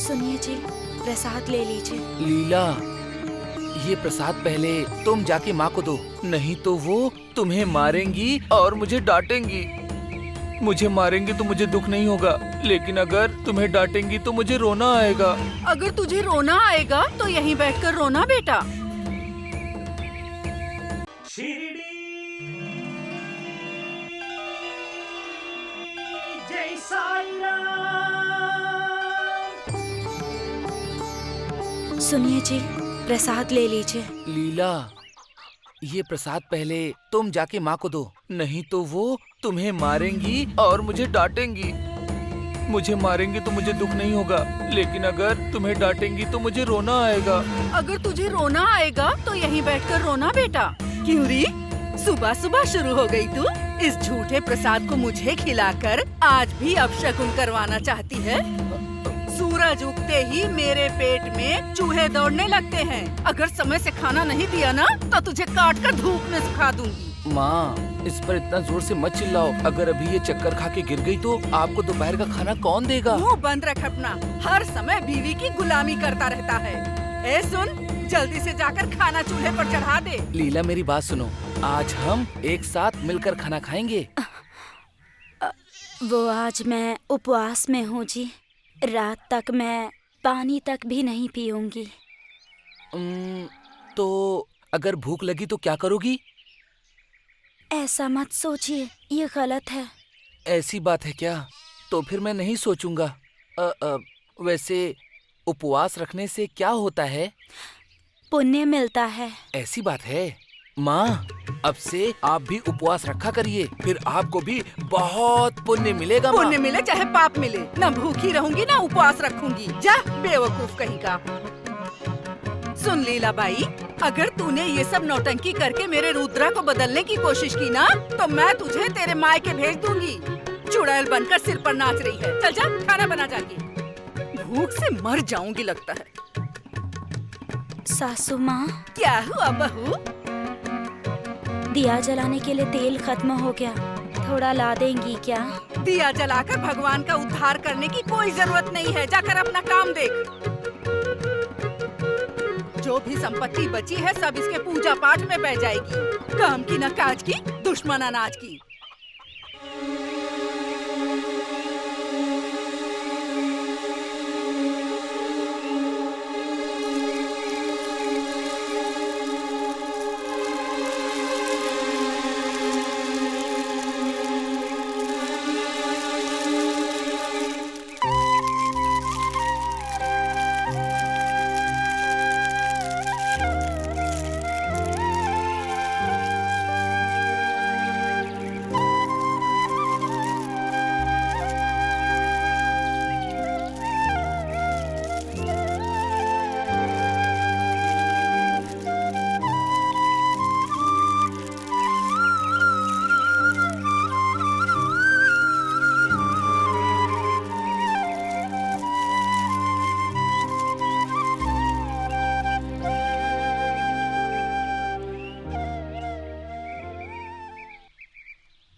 सुनिए जी, प्रसाद ले लीजिए। लीला, ये प्रसाद पहले तुम जाके माँ को दो, नहीं तो वो तुम्हें मारेंगी और मुझे डांटेंगी। मुझे मारेंगी तो मुझे दुख नहीं होगा, लेकिन अगर तुम्हें डांटेंगी तो मुझे रोना आएगा। अगर तुझे रोना आएगा तो यहीं बैठकर रोना बेटा। शिरडी जय साईं राम। सुनिए जी, प्रसाद ले लीजिए। लीला, ये प्रसाद पहले तुम जाके माँ को दो, नहीं तो वो तुम्हें मारेंगी और मुझे डांटेंगी। मुझे मारेंगी तो मुझे दुख नहीं होगा, लेकिन अगर तुम्हें डांटेंगी तो मुझे रोना आएगा। अगर तुझे रोना आएगा तो यहीं बैठकर रोना बेटा। क्यों री, सुबह सुबह शुरू हो गई तू? इस झूठे प्रसाद को मुझे खिलाकर आज भी अपशकुन करवाना चाहती है? सूरज उगते ही मेरे पेट में चूहे दौड़ने लगते हैं। अगर समय से खाना नहीं दिया ना तो तुझे काट कर धूप में सुखा दूंगी। माँ, इस पर इतना जोर से मत चिल्लाओ। अगर अभी ये चक्कर खा के गिर गई तो आपको दोपहर का खाना कौन देगा? मुंह बंद रख अपना, हर समय बीवी की गुलामी करता रहता है। ए सुन, जल्दी से जाकर खाना चूल्हे पर चढ़ा दे। लीला मेरी बात सुनो, आज हम एक साथ मिलकर खाना खाएंगे। वो आज मैं उपवास में हूँ जी। रात तक मैं पानी तक भी नहीं पीऊंगी। तो अगर भूख लगी तो क्या करोगी? ऐसा मत सोचिए, ये गलत है। ऐसी बात है क्या? तो फिर मैं नहीं सोचूंगा। वैसे उपवास रखने से क्या होता है? पुण्य मिलता है। ऐसी बात है? माँ, अब से आप भी उपवास रखा करिए, फिर आपको भी बहुत पुण्य मिलेगा। माँ, पुण्य मिले चाहे पाप मिले, न भूखी रहूंगी न उपवास रखूंगी। जा बेवकूफ कहीं का। सुन लीला बाई, अगर तूने ये सब नौटंकी करके मेरे रुद्रा को बदलने की कोशिश की ना तो मैं तुझे तेरे मायके भेज दूंगी। चुड़ैल बनकर सिर पर नाच रही है। चल जा, खाना बना जाके। भूख से मर जाऊंगी लगता है। सासू माँ, क्या हुआ बहू? दिया जलाने के लिए तेल खत्म हो गया, थोड़ा ला देंगी क्या? दिया जलाकर भगवान का उद्धार करने की कोई जरूरत नहीं है। जाकर अपना काम देख। जो भी संपत्ति बची है सब इसके पूजा पाठ में बह जाएगी। काम की न काज की, दुश्मन अनाज की।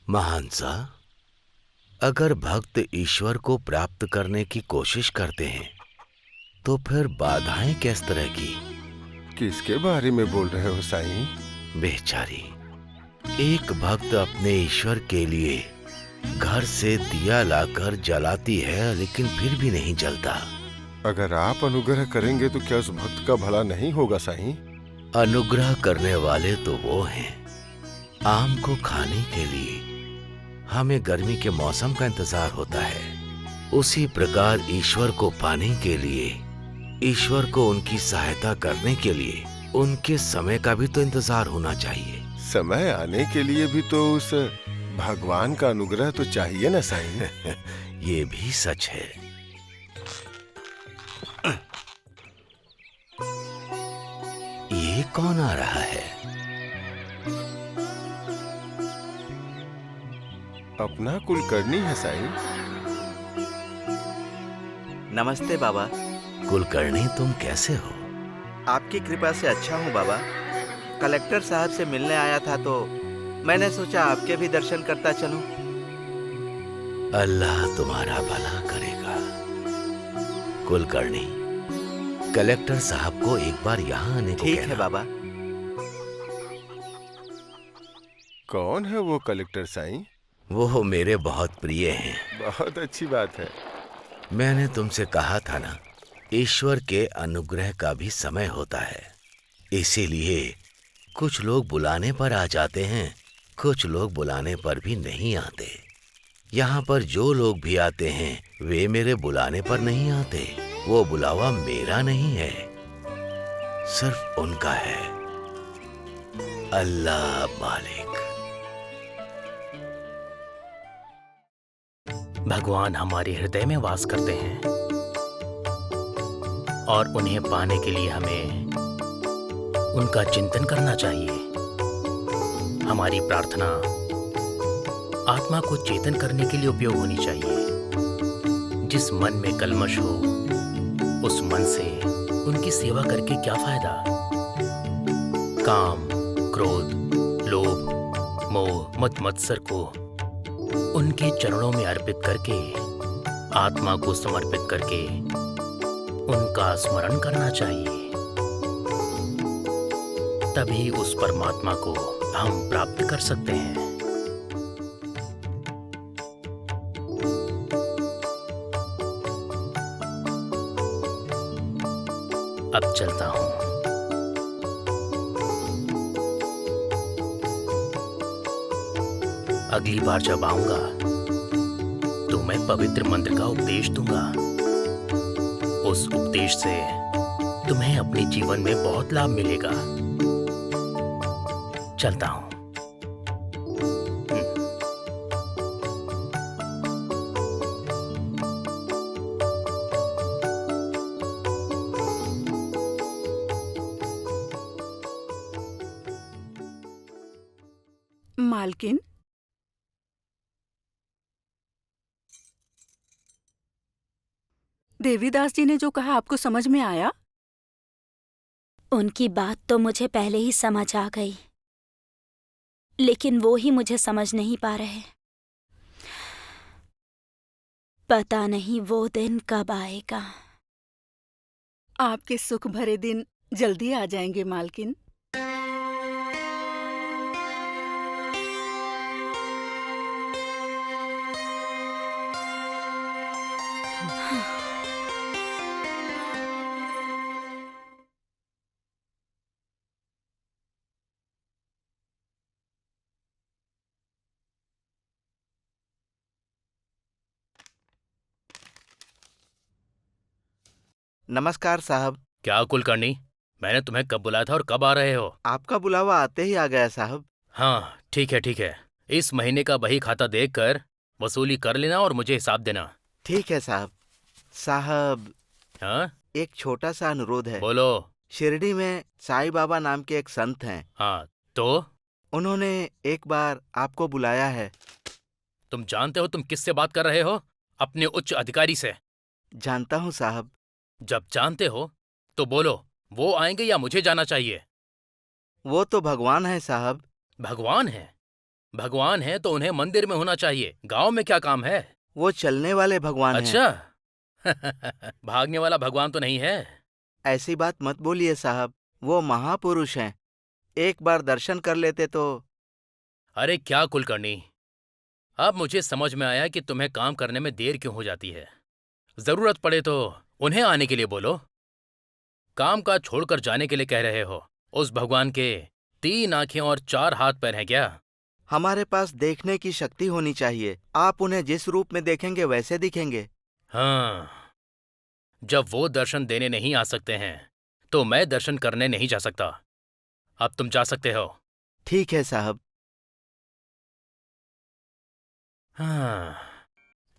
महानसा, अगर भक्त ईश्वर को प्राप्त करने की कोशिश करते हैं तो फिर बाधाएं किस तरह की? किसके बारे में बोल रहे हो साईं? बेचारी, एक भक्त अपने ईश्वर के लिए घर से दिया लाकर जलाती है लेकिन फिर भी नहीं जलता। अगर आप अनुग्रह करेंगे तो क्या उस भक्त का भला नहीं होगा साईं? अनुग्रह करने वाले तो वो हैं। आम को खाने के लिए हमें गर्मी के मौसम का इंतजार होता है, उसी प्रकार ईश्वर को पाने के लिए, ईश्वर को उनकी सहायता करने के लिए उनके समय का भी तो इंतजार होना चाहिए। समय आने के लिए भी तो उस भगवान का अनुग्रह तो चाहिए ना साईं? ये भी सच है। ये कौन आ रहा है? अपना कुलकर्णी है साईं। नमस्ते बाबा। कुलकर्णी, तुम कैसे हो? आपकी कृपा से अच्छा हूँ बाबा। कलेक्टर साहब से मिलने आया था तो मैंने सोचा आपके भी दर्शन करता चलूं। अल्लाह तुम्हारा भला करेगा। कुलकर्णी, कलेक्टर साहब को एक बार यहाँ आने को ठीक कहना। है बाबा। कौन है वो कलेक्टर साईं? वो मेरे बहुत प्रिय हैं। बहुत अच्छी बात है। मैंने तुमसे कहा था ना, ईश्वर के अनुग्रह का भी समय होता है। इसीलिए कुछ लोग बुलाने पर आ जाते हैं, कुछ लोग बुलाने पर भी नहीं आते। यहाँ पर जो लोग भी आते हैं वे मेरे बुलाने पर नहीं आते। वो बुलावा मेरा नहीं है, सिर्फ उनका है। अल्लाह मालिक। भगवान हमारे हृदय में वास करते हैं और उन्हें पाने के लिए हमें उनका चिंतन करना चाहिए। हमारी प्रार्थना आत्मा को चेतन करने के लिए उपयोग होनी चाहिए। जिस मन में कलमश हो उस मन से उनकी सेवा करके क्या फायदा। काम, क्रोध, लोभ, मोह, मद मत्सर को उनके चरणों में अर्पित करके, आत्मा को समर्पित करके उनका स्मरण करना चाहिए। तभी उस परमात्मा को हम प्राप्त कर सकते हैं। अब चलता हूं। अगली बार जब आऊंगा तो मैं पवित्र मंत्र का उपदेश दूंगा। उस उपदेश से तुम्हें अपने जीवन में बहुत लाभ मिलेगा। चलता हूं। मालकिन, देवीदास जी ने जो कहा आपको समझ में आया? उनकी बात तो मुझे पहले ही समझ आ गई, लेकिन वो ही मुझे समझ नहीं पा रहे। पता नहीं वो दिन कब आएगा। आपके सुख भरे दिन जल्दी आ जाएंगे मालकिन। नमस्कार साहब। क्या कुलकर्णी, मैंने तुम्हें कब बुलाया था और कब आ रहे हो? आपका बुलावा आते ही आ गया साहब। हाँ ठीक है ठीक है। इस महीने का बही खाता देखकर वसूली कर लेना और मुझे हिसाब देना। ठीक है साहब। साहब, हाँ एक छोटा सा अनुरोध है। बोलो। शिरडी में साईं बाबा नाम के एक संत हैं। हाँ तो? उन्होंने एक बार आपको बुलाया है। तुम जानते हो तुम किससे बात कर रहे हो? अपने उच्च अधिकारी से। जानता हूँ साहब। जब जानते हो तो बोलो, वो आएंगे या मुझे जाना चाहिए? वो तो भगवान है साहब। भगवान है? भगवान है तो उन्हें मंदिर में होना चाहिए। गांव में क्या काम है? वो चलने वाले भगवान हैं। अच्छा भागने वाला भगवान तो नहीं है? ऐसी बात मत बोलिए साहब, वो महापुरुष हैं। एक बार दर्शन कर लेते तो। अरे क्या कुलकर्णी, अब मुझे समझ में आया कि तुम्हें काम करने में देर क्यों हो जाती है। जरूरत पड़े तो उन्हें आने के लिए बोलो। काम का छोड़कर जाने के लिए कह रहे हो। उस भगवान के 3 आंखें और 4 हाथ पैर हैं क्या? हमारे पास देखने की शक्ति होनी चाहिए। आप उन्हें जिस रूप में देखेंगे वैसे दिखेंगे। हाँ, जब वो दर्शन देने नहीं आ सकते हैं तो मैं दर्शन करने नहीं जा सकता। अब तुम जा सकते हो। ठीक है साहब। हाँ,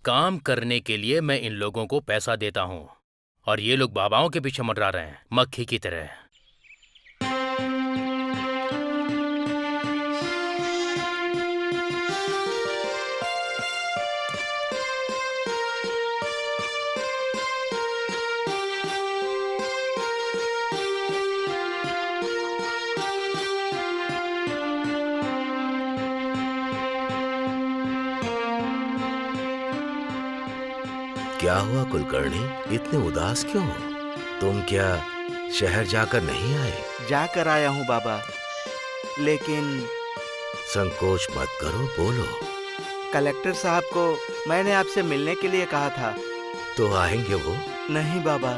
काम करने के लिए मैं इन लोगों को पैसा देता हूँ और ये लोग बाबाओं के पीछे मंडरा रहे हैं, मक्खी की तरह। क्या हुआ कुलकर्णी, इतने उदास क्यों हो? तुम क्या शहर जाकर नहीं आए? जाकर आया हूँ बाबा, लेकिन संकोच मत करो, बोलो। कलेक्टर साहब को मैंने आपसे मिलने के लिए कहा था। तो आएंगे वो? नहीं बाबा,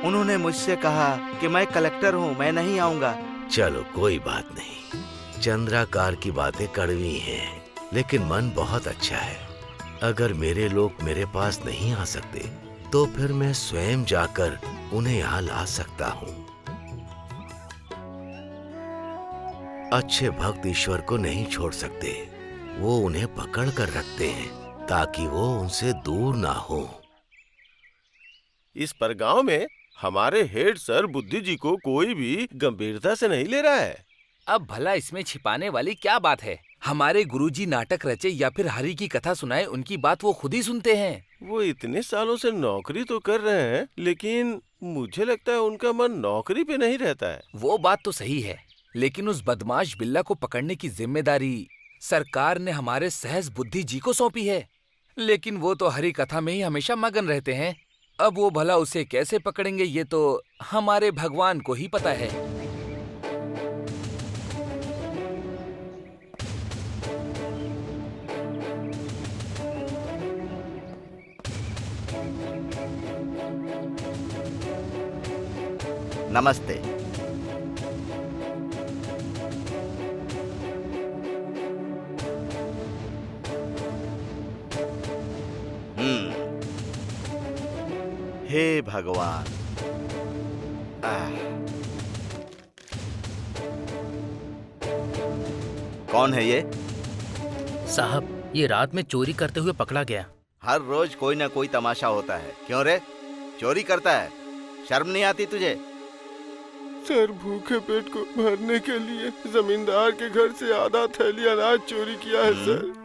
उन्होंने मुझसे कहा कि मैं कलेक्टर हूँ, मैं नहीं आऊंगा। चलो कोई बात नहीं। चंद्राकार की बातें कड़वी हैं, लेकिन मन बहुत अच्छा है। अगर मेरे लोग मेरे पास नहीं आ सकते तो फिर मैं स्वयं जाकर उन्हें यहाँ ला सकता हूँ। अच्छे भक्त ईश्वर को नहीं छोड़ सकते, वो उन्हें पकड़ कर रखते हैं ताकि वो उनसे दूर ना हो। इस परगांव में हमारे हेड सर बुद्धि जी को कोई भी गंभीरता से नहीं ले रहा है। अब भला इसमें छिपाने वाली क्या बात है? हमारे गुरुजी नाटक रचे या फिर हरि की कथा सुनाए, उनकी बात वो खुद ही सुनते हैं। वो इतने सालों से नौकरी तो कर रहे हैं, लेकिन मुझे लगता है उनका मन नौकरी पे नहीं रहता है। वो बात तो सही है, लेकिन उस बदमाश बिल्ला को पकड़ने की जिम्मेदारी सरकार ने हमारे सहज बुद्धि जी को सौंपी है। लेकिन वो तो हरि कथा में ही हमेशा मगन रहते हैं। अब वो भला उसे कैसे पकड़ेंगे, ये तो हमारे भगवान को ही पता है। नमस्ते। हे भगवान। कौन है ये? साहब, ये रात में चोरी करते हुए पकड़ा गया। हर रोज कोई ना कोई तमाशा होता है। क्यों रे, चोरी करता है? शर्म नहीं आती तुझे? सर, भूखे पेट को भरने के लिए जमींदार के घर से आधा थैली अनाज चोरी किया है सर।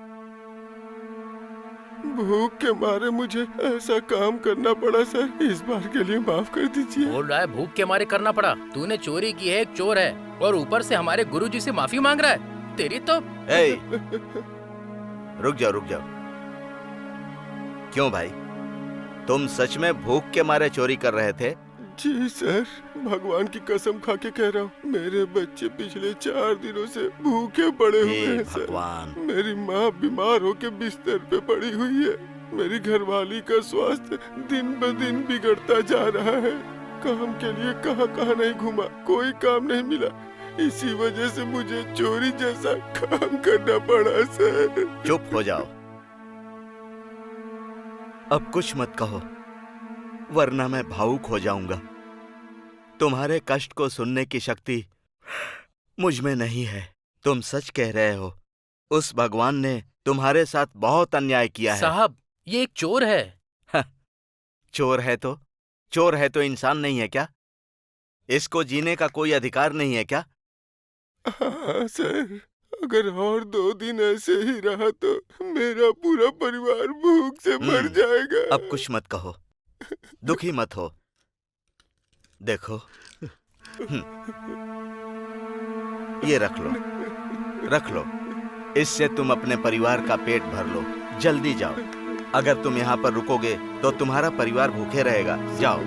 भूख के मारे मुझे ऐसा काम करना पड़ा सर। इस बार के लिए माफ कर दीजिए। बोल रहा है भूख के मारे करना पड़ा? तूने चोरी की है, एक चोर है, और ऊपर से हमारे गुरुजी से माफी मांग रहा है। तेरी तो रुक जाओ, रुक जाओ। क्यों भाई, तुम सच में भूख के मारे चोरी कर रहे थे? जी सर, भगवान की कसम खा के कह रहा हूँ, मेरे बच्चे पिछले 4 दिनों से भूखे पड़े हुए हैं सर। मेरी माँ बीमार होकर बिस्तर पे पड़ी हुई है। मेरी घरवाली का स्वास्थ्य दिन ब दिन बिगड़ता जा रहा है। काम के लिए कहाँ कहाँ नहीं घूमा, कोई काम नहीं मिला। इसी वजह से मुझे चोरी जैसा काम करना पड़ा सर। चुप हो जाओ, अब कुछ मत कहो, वरना मैं भावुक हो जाऊंगा। तुम्हारे कष्ट को सुनने की शक्ति मुझ में नहीं है। तुम सच कह रहे हो, उस भगवान ने तुम्हारे साथ बहुत अन्याय किया है। साहब, ये एक चोर है। चोर है तो इंसान नहीं है क्या? इसको जीने का कोई अधिकार नहीं है क्या? हाँ सर, अगर और 2 दिन ऐसे ही रहा तो मेरा पूरा परिवार भूख से मर जाएगा। अब कुछ मत कहो, दुखी मत हो। देखो, ये रख लो। इससे तुम अपने परिवार का पेट भर लो। जल्दी जाओ, अगर तुम यहाँ पर रुकोगे तो तुम्हारा परिवार भूखे रहेगा। जाओ।